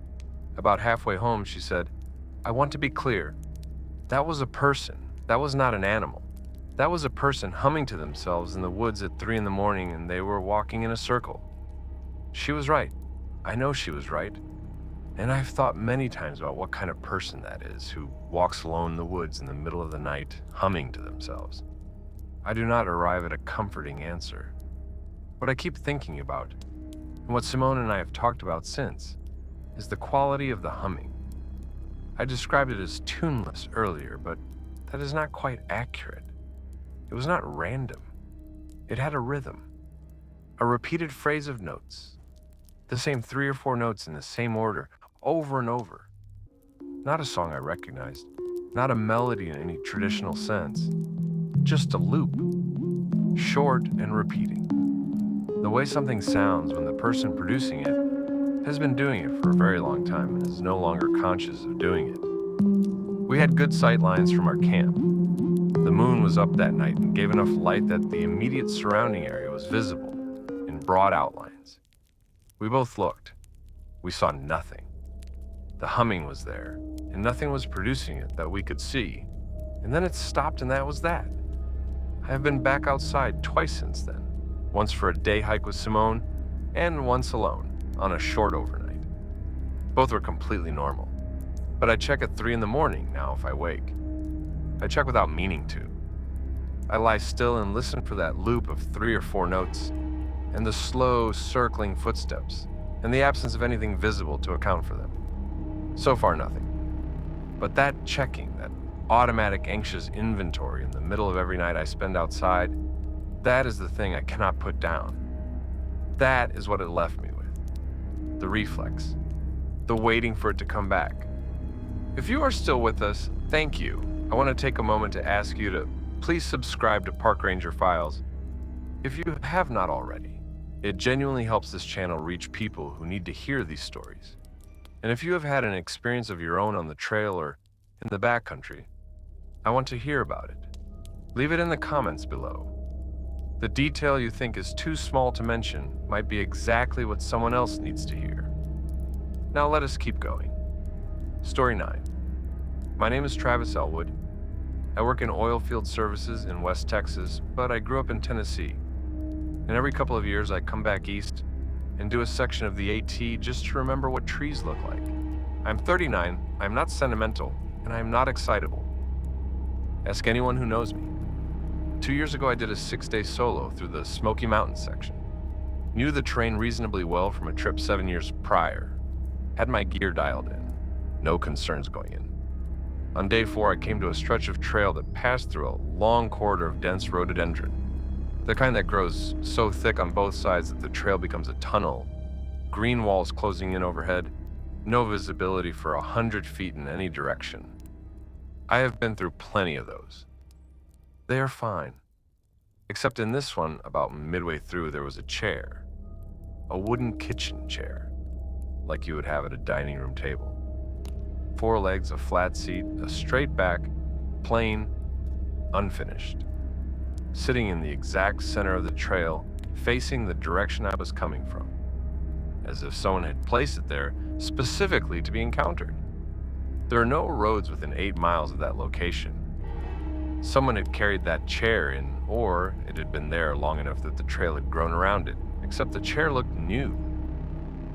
About halfway home, she said, "I want to be clear. That was a person. That was not an animal. That was a person humming to themselves in the woods at 3 in the morning, and they were walking in a circle." She was right. I know she was right. And I've thought many times about what kind of person that is who walks alone in the woods in the middle of the night, humming to themselves. I do not arrive at a comforting answer. What I keep thinking about, and what Simone and I have talked about since, is the quality of the humming. I described it as tuneless earlier, but that is not quite accurate. It was not random. It had a rhythm, a repeated phrase of notes, the same 3 or 4 notes in the same order, over and over. Not a song I recognized, not a melody in any traditional sense, just a loop, short and repeating. The way something sounds when the person producing it has been doing it for a very long time and is no longer conscious of doing it. We had good sight lines from our camp. The moon was up that night and gave enough light that the immediate surrounding area was visible in broad outlines. We both looked. We saw nothing. The humming was there, and nothing was producing it that we could see. And then it stopped, and that was that. I have been back outside twice since then, once for a day hike with Simone, and once alone, on a short overnight. Both were completely normal. But I check at 3 in the morning now if I wake. I check without meaning to. I lie still and listen for that loop of 3 or 4 notes, and the slow, circling footsteps, and the absence of anything visible to account for them. So far, nothing. But that checking, that automatic anxious inventory in the middle of every night I spend outside, that is the thing I cannot put down. That is what it left me with. The reflex. The waiting for it to come back. If you are still with us, thank you. I want to take a moment to ask you to please subscribe to Park Ranger Files if you have not already. It genuinely helps this channel reach people who need to hear these stories. And if you have had an experience of your own on the trail or in the backcountry, I want to hear about it. Leave it in the comments below. The detail you think is too small to mention might be exactly what someone else needs to hear. Now let us keep going. Story 9. My name is Travis Elwood. I work in oil field services in West Texas, but I grew up in Tennessee. And every couple of years I come back east and do a section of the AT just to remember what trees look like. I'm 39, I'm not sentimental, and I'm not excitable. Ask anyone who knows me. 2 years ago I did a 6-day solo through the Smoky Mountains section. Knew the terrain reasonably well from a trip 7 years prior. Had my gear dialed in. No concerns going in. On day 4 I came to a stretch of trail that passed through a long corridor of dense rhododendron. The kind that grows so thick on both sides that the trail becomes a tunnel. Green walls closing in overhead. No visibility for 100 feet in any direction. I have been through plenty of those. They are fine. Except in this one, about midway through, there was a chair. A wooden kitchen chair, like you would have at a dining room table. 4 legs, a flat seat, a straight back, plain, unfinished. Sitting in the exact center of the trail, facing the direction I was coming from, as if someone had placed it there specifically to be encountered. There are no roads within 8 miles of that location. Someone had carried that chair in, or it had been there long enough that the trail had grown around it, except the chair looked new.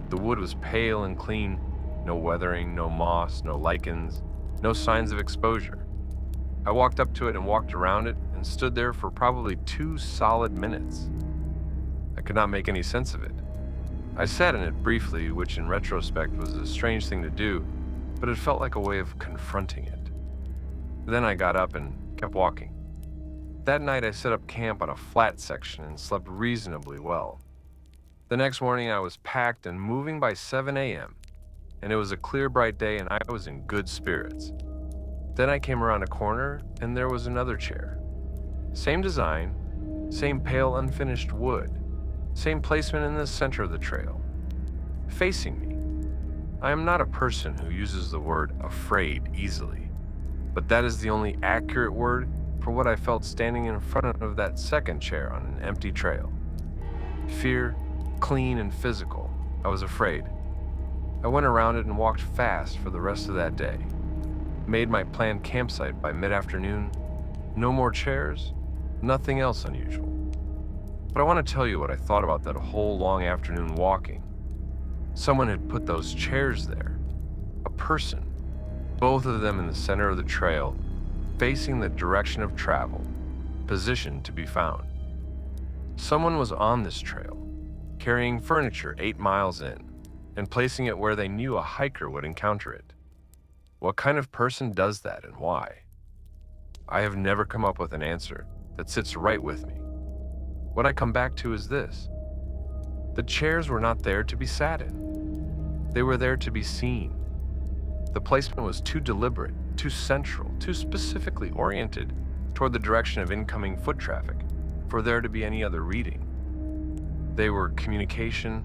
The wood was pale and clean, no weathering, no moss, no lichens, no signs of exposure. I walked up to it and walked around it and stood there for probably 2 solid minutes. I could not make any sense of it. I sat in it briefly, which in retrospect was a strange thing to do, but it felt like a way of confronting it. Then I got up and kept walking. That night I set up camp on a flat section and slept reasonably well. The next morning I was packed and moving by 7 a.m., and it was a clear, bright day and I was in good spirits. Then I came around a corner and there was another chair. Same design, same pale unfinished wood, same placement in the center of the trail, facing me. I am not a person who uses the word afraid easily, but that is the only accurate word for what I felt standing in front of that second chair on an empty trail. Fear, clean and physical. I was afraid. I went around it and walked fast for the rest of that day. Made my planned campsite by mid-afternoon. No more chairs, nothing else unusual. But I want to tell you what I thought about that whole long afternoon walking. Someone had put those chairs there. A person. Both of them in the center of the trail, facing the direction of travel, positioned to be found. Someone was on this trail, carrying furniture 8 miles in, and placing it where they knew a hiker would encounter it. What kind of person does that and why? I have never come up with an answer that sits right with me. What I come back to is this. The chairs were not there to be sat in. They were there to be seen. The placement was too deliberate, too central, too specifically oriented toward the direction of incoming foot traffic for there to be any other reading. They were communication.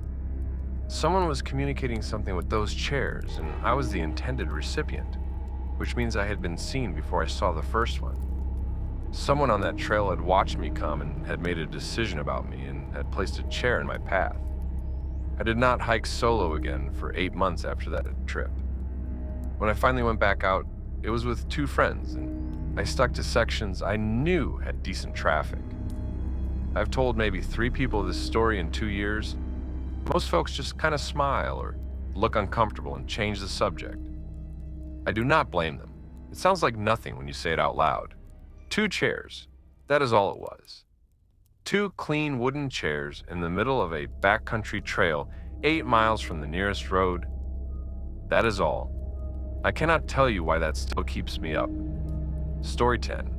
Someone was communicating something with those chairs, and I was the intended recipient, which means I had been seen before I saw the first one. Someone on that trail had watched me come and had made a decision about me and had placed a chair in my path. I did not hike solo again for 8 months after that trip. When I finally went back out, it was with 2 friends, and I stuck to sections I knew had decent traffic. I've told maybe 3 people this story in 2 years. Most folks just kind of smile or look uncomfortable and change the subject. I do not blame them. It sounds like nothing when you say it out loud. 2 chairs, that is all it was. 2 clean wooden chairs in the middle of a backcountry trail 8 miles from the nearest road. That is all. I cannot tell you why that still keeps me up. Story 10.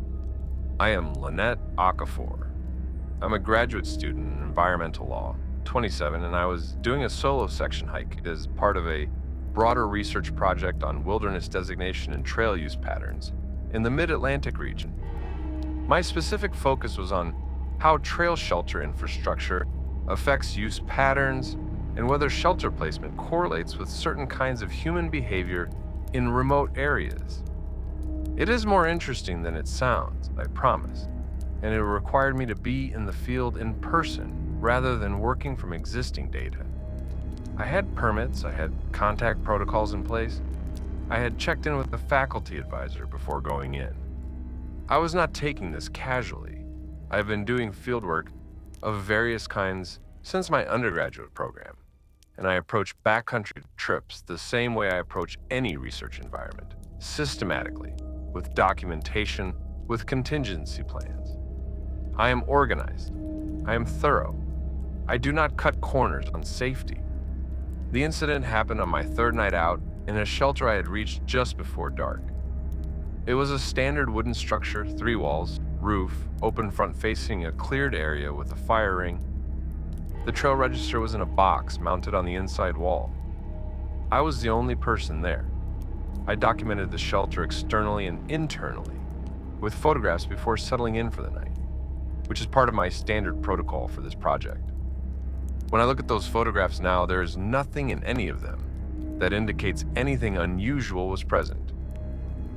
I am Lynette Okafor. I'm a graduate student in environmental law, 27, and I was doing a solo section hike as part of a broader research project on wilderness designation and trail use patterns in the Mid-Atlantic region. My specific focus was on how trail shelter infrastructure affects use patterns and whether shelter placement correlates with certain kinds of human behavior in remote areas. It is more interesting than it sounds, I promise, and it required me to be in the field in person rather than working from existing data. I had permits, I had contact protocols in place, I had checked in with the faculty advisor before going in. I was not taking this casually. I have been doing fieldwork of various kinds since my undergraduate program, and I approach backcountry trips the same way I approach any research environment, systematically, with documentation, with contingency plans. I am organized. I am thorough. I do not cut corners on safety. The incident happened on my third night out in a shelter I had reached just before dark. It was a standard wooden structure, 3 walls, roof, open front facing a cleared area with a fire ring. The trail register was in a box mounted on the inside wall. I was the only person there. I documented the shelter externally and internally with photographs before settling in for the night, which is part of my standard protocol for this project. When I look at those photographs now, there is nothing in any of them that indicates anything unusual was present.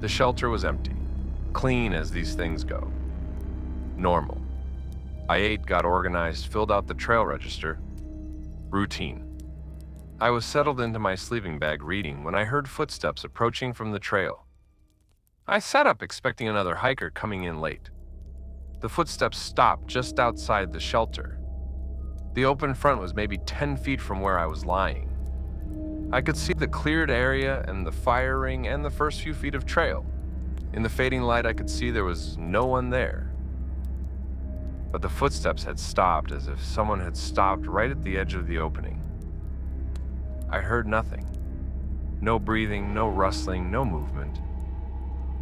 The shelter was empty, clean as these things go. Normal. I ate, got organized, filled out the trail register. Routine. I was settled into my sleeping bag reading when I heard footsteps approaching from the trail. I sat up expecting another hiker coming in late. The footsteps stopped just outside the shelter. The open front was maybe 10 feet from where I was lying. I could see the cleared area and the fire ring and the first few feet of trail. In the fading light, I could see there was no one there. But the footsteps had stopped as if someone had stopped right at the edge of the opening. I heard nothing. No breathing, no rustling, no movement.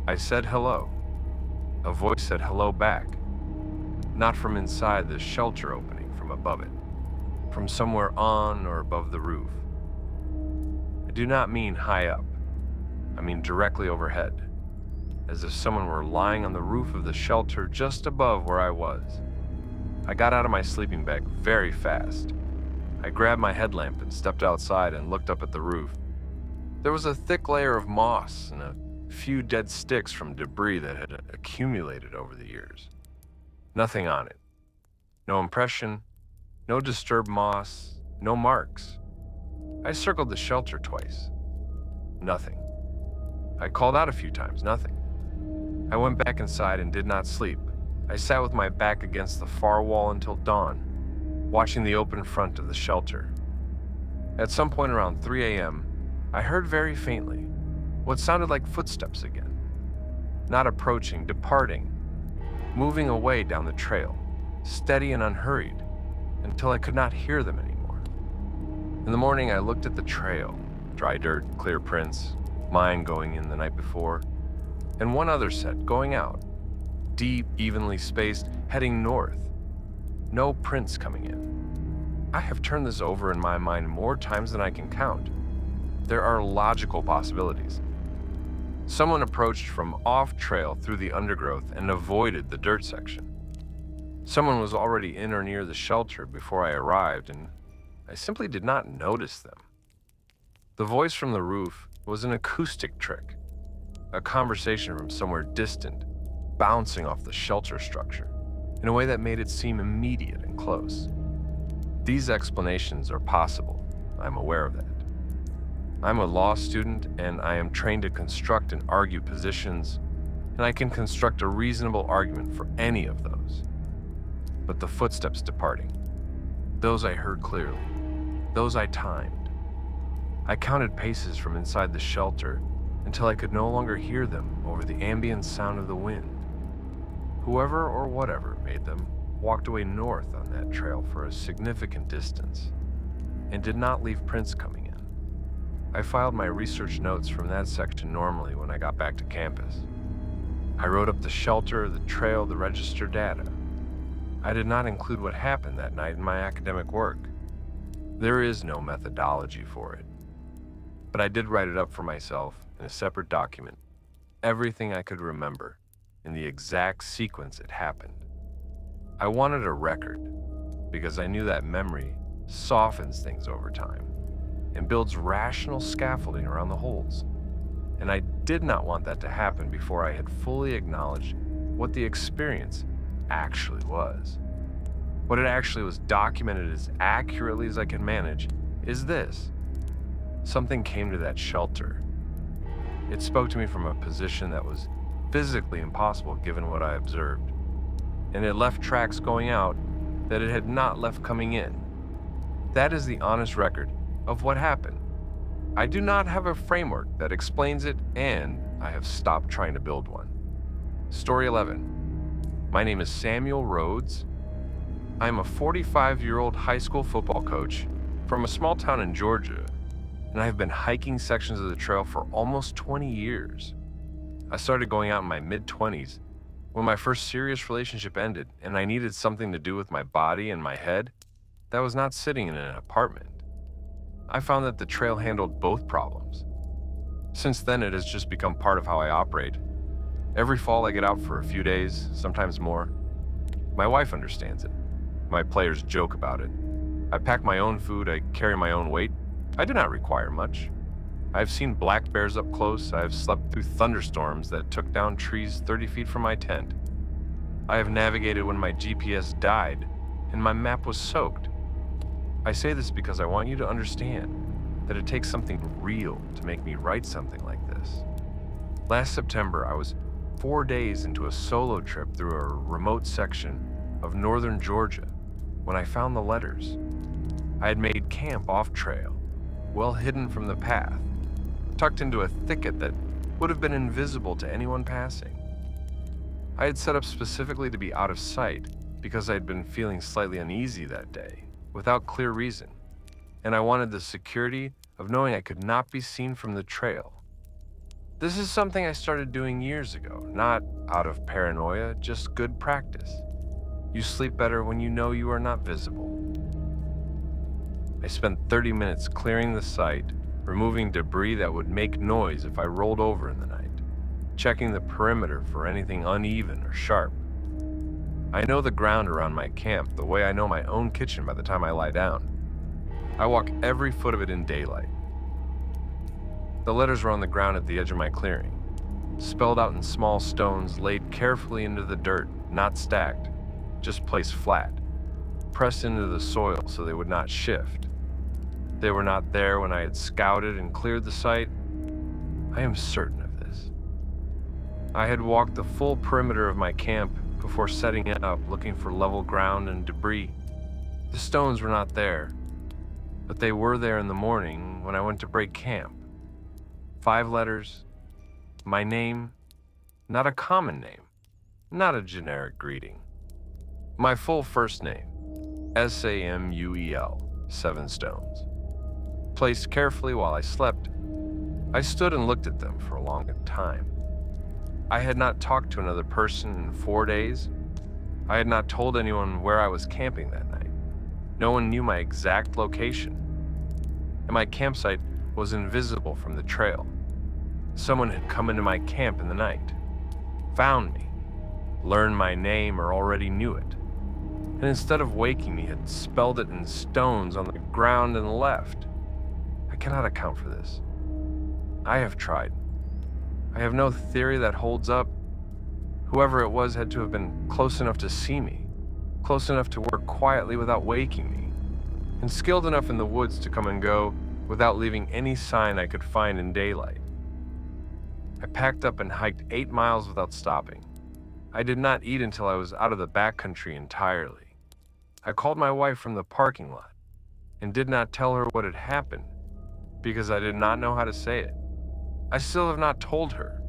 I said hello. A voice said hello back. Not from inside the shelter opening, from above it. From somewhere on or above the roof. I do not mean high up. I mean directly overhead, as if someone were lying on the roof of the shelter just above where I was. I got out of my sleeping bag very fast. I grabbed my headlamp and stepped outside and looked up at the roof. There was a thick layer of moss and a few dead sticks from debris that had accumulated over the years. Nothing on it. No impression, no disturbed moss, no marks. I circled the shelter twice. Nothing. I called out a few times, nothing. I went back inside and did not sleep. I sat with my back against the far wall until dawn, watching the open front of the shelter. At some point around 3 a.m., I heard very faintly what sounded like footsteps again. Not approaching, departing, moving away down the trail, steady and unhurried, until I could not hear them anymore. In the morning, I looked at the trail, dry dirt, clear prints, mine going in the night before, and one other set going out, deep, evenly spaced, heading north. No prints coming in. I have turned this over in my mind more times than I can count. There are logical possibilities. Someone approached from off-trail through the undergrowth and avoided the dirt section. Someone was already in or near the shelter before I arrived, and I simply did not notice them. The voice from the roof was an acoustic trick, a conversation from somewhere distant, bouncing off the shelter structure in a way that made it seem immediate and close. These explanations are possible. I'm aware of that. I'm a law student, and I am trained to construct and argue positions, and I can construct a reasonable argument for any of those. But the footsteps departing, those I heard clearly, those I timed. I counted paces from inside the shelter until I could no longer hear them over the ambient sound of the wind. Whoever or whatever made them walked away north on that trail for a significant distance and did not leave prints coming in. I filed my research notes from that section normally when I got back to campus. I wrote up the shelter, the trail, the register data. I did not include what happened that night in my academic work. There is no methodology for it. but I did write it up for myself in a separate document, everything I could remember in the exact sequence it happened. I wanted a record because I knew that memory softens things over time and builds rational scaffolding around the holes. And I did not want that to happen before I had fully acknowledged what the experience actually was. What it actually was documented as accurately as I can manage is this. Something came to that shelter. It spoke to me from a position that was physically impossible given what I observed. And it left tracks going out that it had not left coming in. That is the honest record of what happened. I do not have a framework that explains it, and I have stopped trying to build one. Story 11. My name is Samuel Rhodes. I am a 45-year-old high school football coach from a small town in Georgia, and I have been hiking sections of the trail for almost 20 years. I started going out in my mid-20s when my first serious relationship ended, and I needed something to do with my body and my head that was not sitting in an apartment. I found that the trail handled both problems. Since then, it has just become part of how I operate. Every fall, I get out for a few days, sometimes more. My wife understands it. My players joke about it. I pack my own food, I carry my own weight. I do not require much. I have seen black bears up close. I have slept through thunderstorms that took down trees 30 feet from my tent. I have navigated when my GPS died and my map was soaked. I say this because I want you to understand that it takes something real to make me write something like this. Last September, I was 4 days into a solo trip through a remote section of northern Georgia when I found the letters. I had made camp off trail, well hidden from the path, tucked into a thicket that would have been invisible to anyone passing. I had set up specifically to be out of sight because I had been feeling slightly uneasy that day, without clear reason, and I wanted the security of knowing I could not be seen from the trail. This is something I started doing years ago, not out of paranoia, just good practice. You sleep better when you know you are not visible. I spent 30 minutes clearing the site, removing debris that would make noise if I rolled over in the night, checking the perimeter for anything uneven or sharp. I know the ground around my camp the way I know my own kitchen by the time I lie down. I walk every foot of it in daylight. The letters were on the ground at the edge of my clearing, spelled out in small stones laid carefully into the dirt, not stacked, just placed flat, pressed into the soil so they would not shift. They were not there when I had scouted and cleared the site. I am certain of this. I had walked the full perimeter of my camp before setting it up, looking for level ground and debris. The stones were not there, but they were there in the morning when I went to break camp. 5 letters, my name, not a common name, not a generic greeting. My full first name, Samuel, 7 stones. Placed carefully while I slept, I stood and looked at them for a long time. I had not talked to another person in 4 days. I had not told anyone where I was camping that night. No one knew my exact location. And my campsite was invisible from the trail. Someone had come into my camp in the night, found me, learned my name or already knew it, and instead of waking me had spelled it in stones on the ground and left. I cannot account for this. I have tried. I have no theory that holds up. Whoever it was had to have been close enough to see me, close enough to work quietly without waking me, and skilled enough in the woods to come and go without leaving any sign I could find in daylight. I packed up and hiked 8 miles without stopping. I did not eat until I was out of the backcountry entirely. I called my wife from the parking lot and did not tell her what had happened because I did not know how to say it. I still have not told her.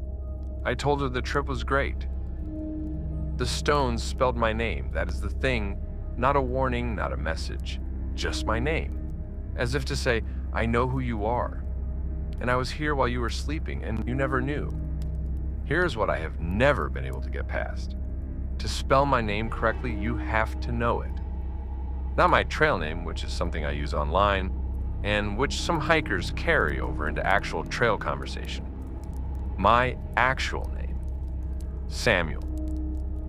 I told her the trip was great. The stones spelled my name. That is the thing, not a warning, not a message, just my name. As if to say, I know who you are. And I was here while you were sleeping and you never knew. Here's what I have never been able to get past. To spell my name correctly, you have to know it. Not my trail name, which is something I use online, and which some hikers carry over into actual trail conversation. My actual name, Samuel.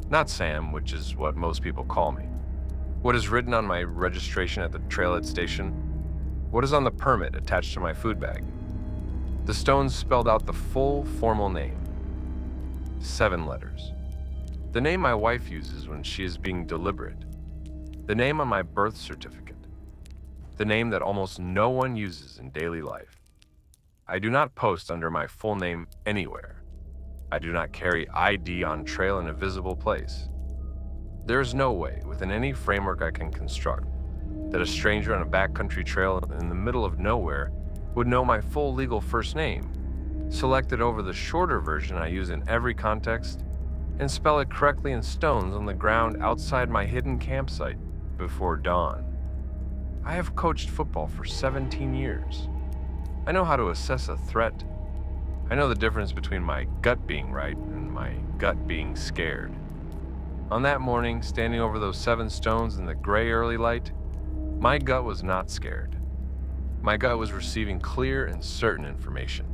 Not Sam, which is what most people call me. What is written on my registration at the trailhead station? What is on the permit attached to my food bag? The stones spelled out the full formal name. 7 letters. The name my wife uses when she is being deliberate. The name on my birth certificate. The name that almost no one uses in daily life. I do not post under my full name anywhere. I do not carry ID on trail in a visible place. There is no way, within any framework I can construct, that a stranger on a backcountry trail in the middle of nowhere would know my full legal first name, select it over the shorter version I use in every context, and spell it correctly in stones on the ground outside my hidden campsite before dawn. I have coached football for 17 years. I know how to assess a threat. I know the difference between my gut being right and my gut being scared. On that morning, standing over those 7 stones in the gray early light, my gut was not scared. My gut was receiving clear and certain information.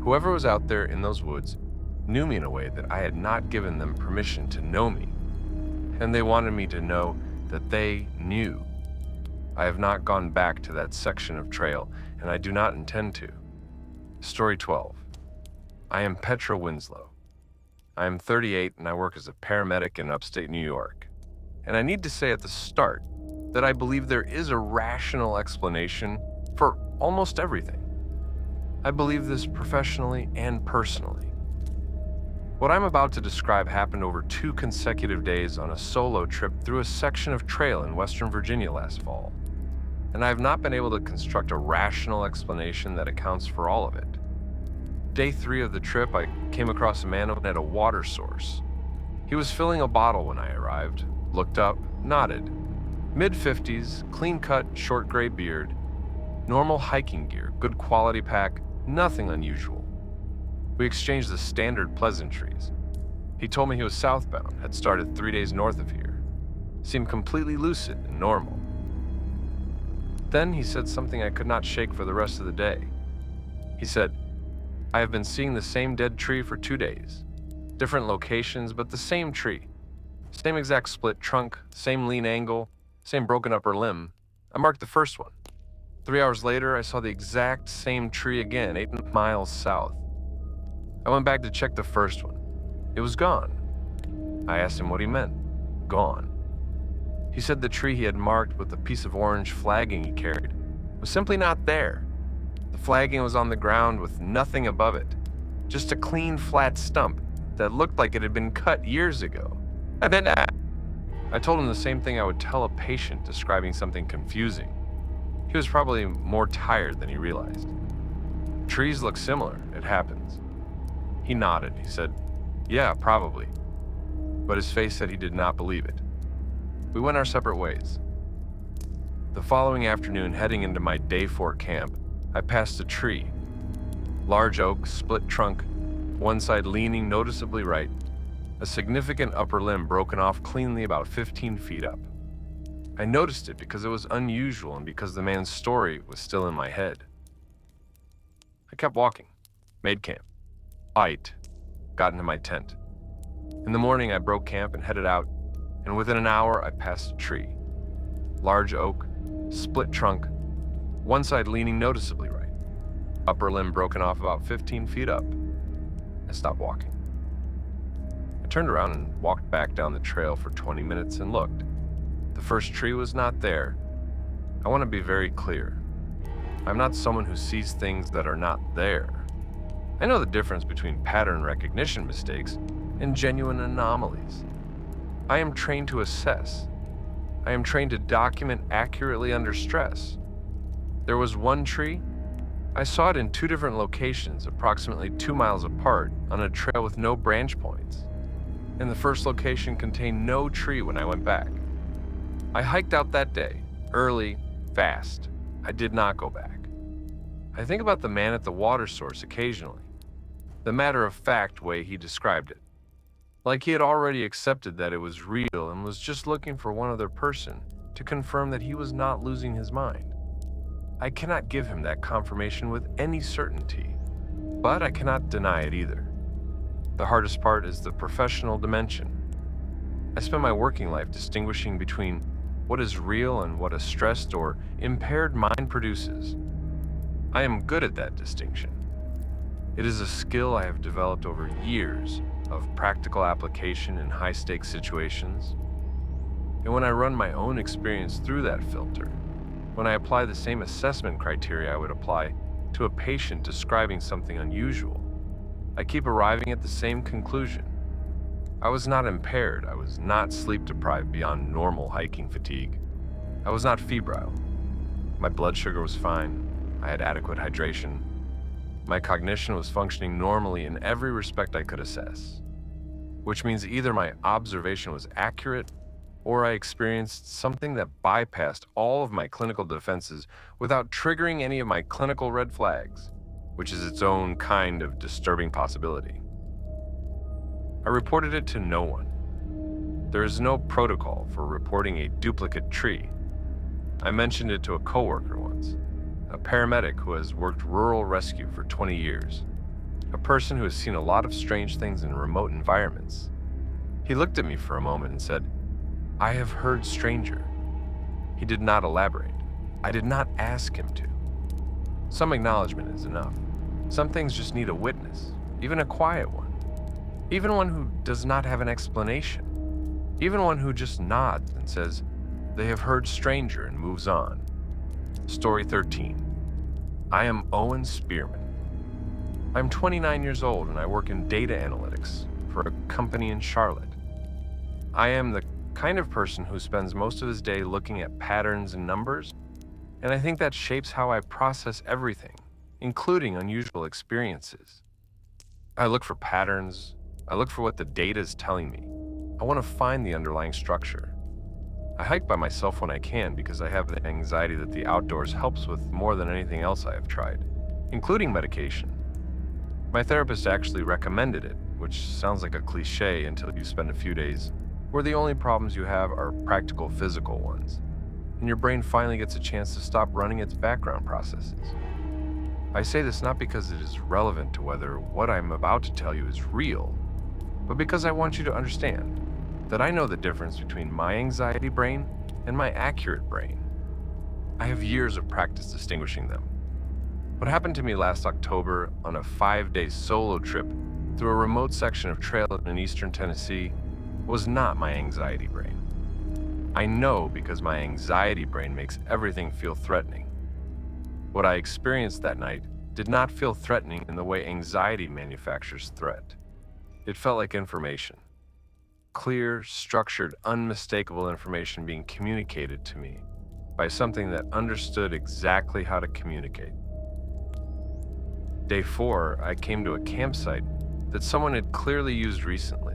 Whoever was out there in those woods knew me in a way that I had not given them permission to know me, and they wanted me to know that they knew. I have not gone back to that section of trail, and I do not intend to. Story 12. I am Petra Winslow. I am 38 and I work as a paramedic in upstate New York. And I need to say at the start that I believe there is a rational explanation for almost everything. I believe this professionally and personally. What I'm about to describe happened over 2 consecutive days on a solo trip through a section of trail in Western Virginia last fall. And I have not been able to construct a rational explanation that accounts for all of it. Day 3 of the trip, I came across a man at a water source. He was filling a bottle when I arrived, looked up, nodded. Mid-50s, clean-cut, short gray beard, normal hiking gear, good quality pack, nothing unusual. We exchanged the standard pleasantries. He told me he was southbound, had started 3 days north of here. Seemed completely lucid and normal. Then he said something I could not shake for the rest of the day. He said, I have been seeing the same dead tree for 2 days. Different locations, but the same tree. Same exact split trunk, same lean angle, same broken upper limb. I marked the first one. 3 hours later, I saw the exact same tree again, 8 miles south. I went back to check the first one. It was gone. I asked him what he meant. Gone. He said the tree he had marked with the piece of orange flagging he carried was simply not there. The flagging was on the ground with nothing above it. Just a clean, flat stump that looked like it had been cut years ago. And then I told him the same thing I would tell a patient describing something confusing. He was probably more tired than he realized. Trees look similar, it happens. He nodded. He said, yeah, probably. But his face said he did not believe it. We went our separate ways. The following afternoon, heading into my day 4 camp, I passed a tree. Large oak, split trunk, one side leaning noticeably right, a significant upper limb broken off cleanly about 15 feet up. I noticed it because it was unusual and because the man's story was still in my head. I kept walking, made camp, ate, got into my tent. In the morning, I broke camp and headed out, and within an hour, I passed a tree. Large oak, split trunk, one side leaning noticeably right, upper limb broken off about 15 feet up. I stopped walking. I turned around and walked back down the trail for 20 minutes and looked. The first tree was not there. I want to be very clear. I'm not someone who sees things that are not there. I know the difference between pattern recognition mistakes and genuine anomalies. I am trained to assess. I am trained to document accurately under stress. There was one tree. I saw it in 2 different locations, approximately 2 miles apart, on a trail with no branch points. And the first location contained no tree when I went back. I hiked out that day, early, fast. I did not go back. I think about the man at the water source occasionally, the matter-of-fact way he described it. Like he had already accepted that it was real and was just looking for one other person to confirm that he was not losing his mind. I cannot give him that confirmation with any certainty, but I cannot deny it either. The hardest part is the professional dimension. I spend my working life distinguishing between what is real and what a stressed or impaired mind produces. I am good at that distinction. It is a skill I have developed over years of practical application in high-stakes situations. And when I run my own experience through that filter, when I apply the same assessment criteria I would apply to a patient describing something unusual, I keep arriving at the same conclusion. I was not impaired. I was not sleep-deprived beyond normal hiking fatigue. I was not febrile. My blood sugar was fine. I had adequate hydration. My cognition was functioning normally in every respect I could assess, which means either my observation was accurate or I experienced something that bypassed all of my clinical defenses without triggering any of my clinical red flags, which is its own kind of disturbing possibility. I reported it to no one. There is no protocol for reporting a duplicate tree. I mentioned it to a coworker once, a paramedic who has worked rural rescue for 20 years, a person who has seen a lot of strange things in remote environments. He looked at me for a moment and said, "I have heard stranger." He did not elaborate. I did not ask him to. Some acknowledgement is enough. Some things just need a witness, even a quiet one. Even one who does not have an explanation. Even one who just nods and says, "They have heard stranger," and moves on. Story 13. I am Owen Spearman. I'm 29 years old and I work in data analytics for a company in Charlotte. I am the kind of person who spends most of his day looking at patterns and numbers, and I think that shapes how I process everything, including unusual experiences. I look for patterns. I look for what the data is telling me. I want to find the underlying structure. I hike by myself when I can because I have the anxiety that the outdoors helps with more than anything else I have tried, including medication. My therapist actually recommended it, which sounds like a cliche until you spend a few days where the only problems you have are practical physical ones, and your brain finally gets a chance to stop running its background processes. I say this not because it is relevant to whether what I'm about to tell you is real, but because I want you to understand that I know the difference between my anxiety brain and my accurate brain. I have years of practice distinguishing them. What happened to me last October on a 5-day solo trip through a remote section of trail in eastern Tennessee was not my anxiety brain. I know because my anxiety brain makes everything feel threatening. What I experienced that night did not feel threatening in the way anxiety manufactures threat. It felt like information. Clear, structured, unmistakable information being communicated to me by something that understood exactly how to communicate. Day 4, I came to a campsite that someone had clearly used recently.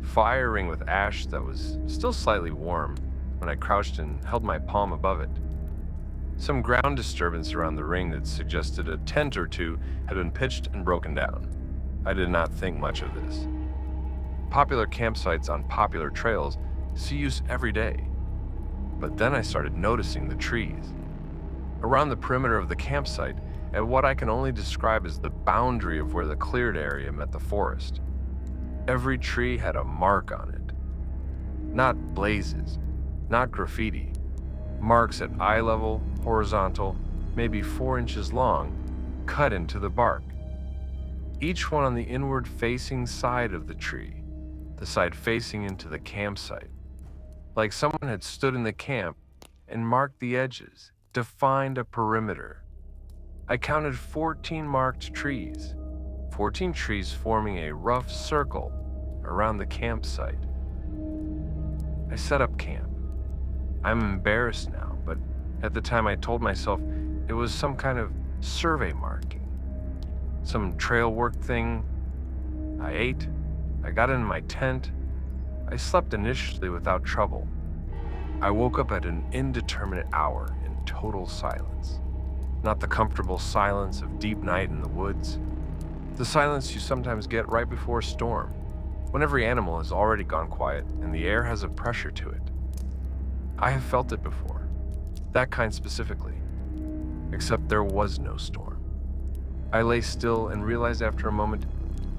Fire ring with ash that was still slightly warm when I crouched and held my palm above it. Some ground disturbance around the ring that suggested a tent or two had been pitched and broken down. I did not think much of this. Popular campsites on popular trails see use every day. But then I started noticing the trees. Around the perimeter of the campsite, at what I can only describe as the boundary of where the cleared area met the forest, every tree had a mark on it. Not blazes, not graffiti. Marks at eye level, horizontal, maybe 4 inches long, cut into the bark. Each one on the inward-facing side of the tree, the side facing into the campsite. Like someone had stood in the camp and marked the edges, defined a perimeter. I counted 14 marked trees, 14 trees forming a rough circle around the campsite. I set up camp. I'm embarrassed now, but at the time I told myself it was some kind of survey marking. Some trail work thing. I ate. I got in my tent. I slept initially without trouble. I woke up at an indeterminate hour in total silence. Not the comfortable silence of deep night in the woods. The silence you sometimes get right before a storm, when every animal has already gone quiet and the air has a pressure to it. I have felt it before. That kind specifically. except there was no storm. I lay still and realized after a moment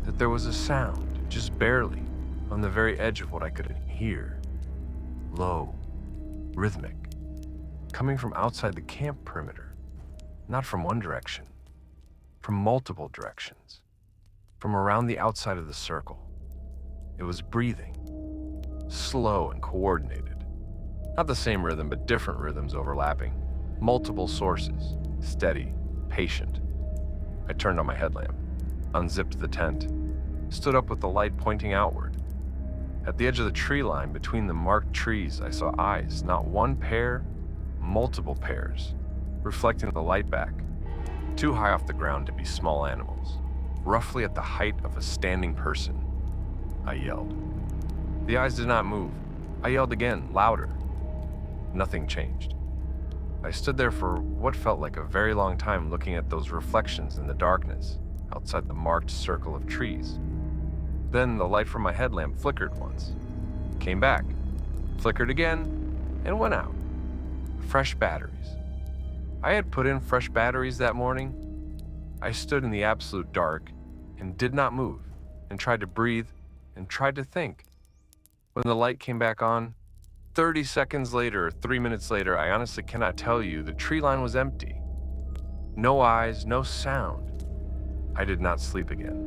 that there was a sound, just barely, on the very edge of what I could hear. Low, rhythmic, coming from outside the camp perimeter, not from one direction, from multiple directions, from around the outside of the circle. It was breathing, slow and coordinated. Not the same rhythm, but different rhythms overlapping. Multiple sources, steady, patient. I turned on my headlamp, unzipped the tent, stood up with the light pointing outward. At the edge of the tree line between the marked trees, I saw eyes, not one pair, multiple pairs, reflecting the light back, too high off the ground to be small animals, roughly at the height of a standing person. I yelled. The eyes did not move. I yelled again, louder. Nothing changed. I stood there for what felt like a very long time looking at those reflections in the darkness outside the marked circle of trees. Then the light from my headlamp flickered once, came back, flickered again, and went out. Fresh batteries. I had put in fresh batteries that morning. I stood in the absolute dark and did not move and tried to breathe and tried to think. When the light came back on, 30 seconds later or 3 minutes later, I honestly cannot tell you, the tree line was empty. No eyes, no sound. I did not sleep again.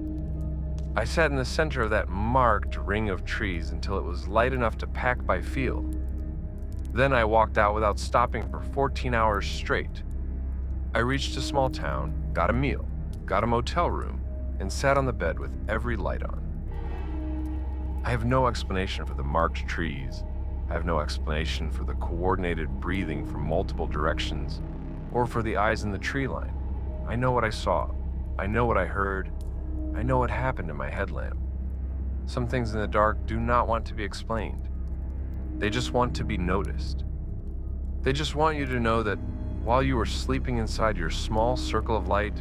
I sat in the center of that marked ring of trees until it was light enough to pack by feel. Then I walked out without stopping for 14 hours straight. I reached a small town, got a meal, got a motel room, and sat on the bed with every light on. I have no explanation for the marked trees. I have no explanation for the coordinated breathing from multiple directions or for the eyes in the tree line. I know what I saw. I know what I heard. I know what happened in my headlamp. Some things in the dark do not want to be explained. They just want to be noticed. They just want you to know that while you were sleeping inside your small circle of light,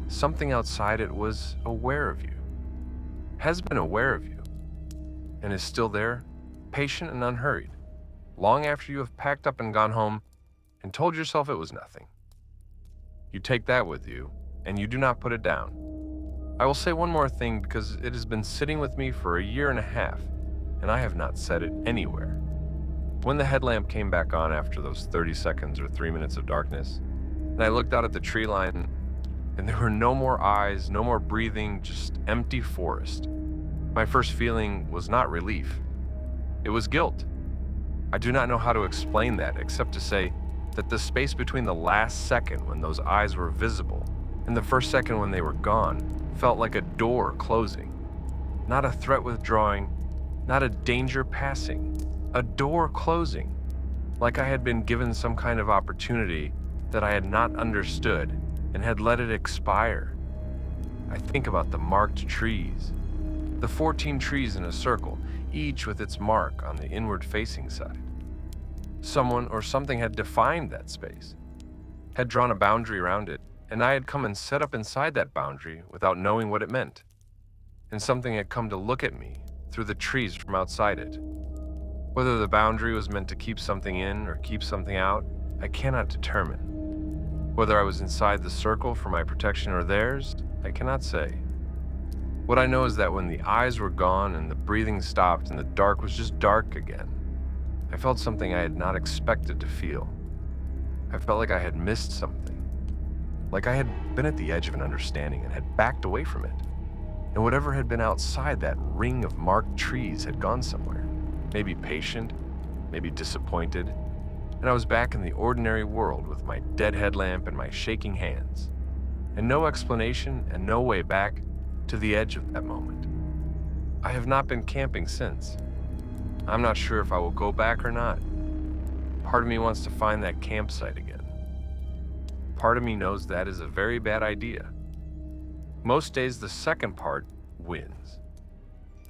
something outside it was aware of you, has been aware of you, and is still there, patient and unhurried, long after you have packed up and gone home and told yourself it was nothing. You take that with you, and you do not put it down. I will say one more thing because it has been sitting with me for 1.5 years, and I have not said it anywhere. When the headlamp came back on after those 30 seconds or 3 minutes of darkness, and I looked out at the tree line, and there were no more eyes, no more breathing, just empty forest. My first feeling was not relief. It was guilt. I do not know how to explain that except to say that the space between the last second when those eyes were visible and the first second when they were gone felt like a door closing. Not a threat withdrawing, not a danger passing, a door closing, like I had been given some kind of opportunity that I had not understood and had let it expire. I think about the marked trees, the 14 trees in a circle, each with its mark on the inward-facing side. Someone or something had defined that space, had drawn a boundary around it, and I had come and set up inside that boundary without knowing what it meant. And something had come to look at me through the trees from outside it. Whether the boundary was meant to keep something in or keep something out, I cannot determine. Whether I was inside the circle for my protection or theirs, I cannot say. What I know is that when the eyes were gone and the breathing stopped and the dark was just dark again, I felt something I had not expected to feel. I felt like I had missed something, like I had been at the edge of an understanding and had backed away from it, and whatever had been outside that ring of marked trees had gone somewhere, maybe patient, maybe disappointed, and I was back in the ordinary world with my dead headlamp and my shaking hands, and no explanation and no way back to the edge of that moment. I have not been camping since. I'm not sure if I will go back or not. Part of me wants to find that campsite again. Part of me knows that is a very bad idea. Most days the second part wins.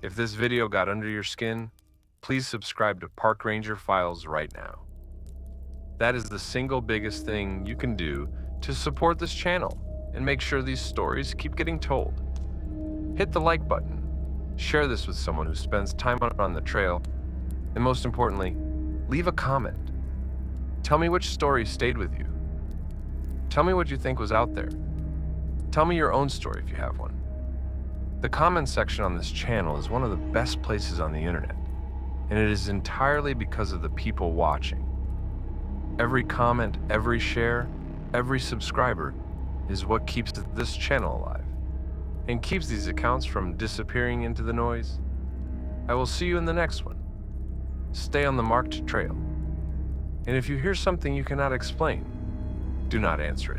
If this video got under your skin, please subscribe to Park Ranger Files right now. That is the single biggest thing you can do to support this channel and make sure these stories keep getting told. Hit the like button, share this with someone who spends time on the trail, and most importantly, leave a comment. Tell me which story stayed with you. Tell me what you think was out there. Tell me your own story if you have one. The comments section on this channel is one of the best places on the internet, and it is entirely because of the people watching. Every comment, every share, every subscriber is what keeps this channel alive and keeps these accounts from disappearing into the noise. I will see you in the next one. Stay on the marked trail. And if you hear something you cannot explain, do not answer it.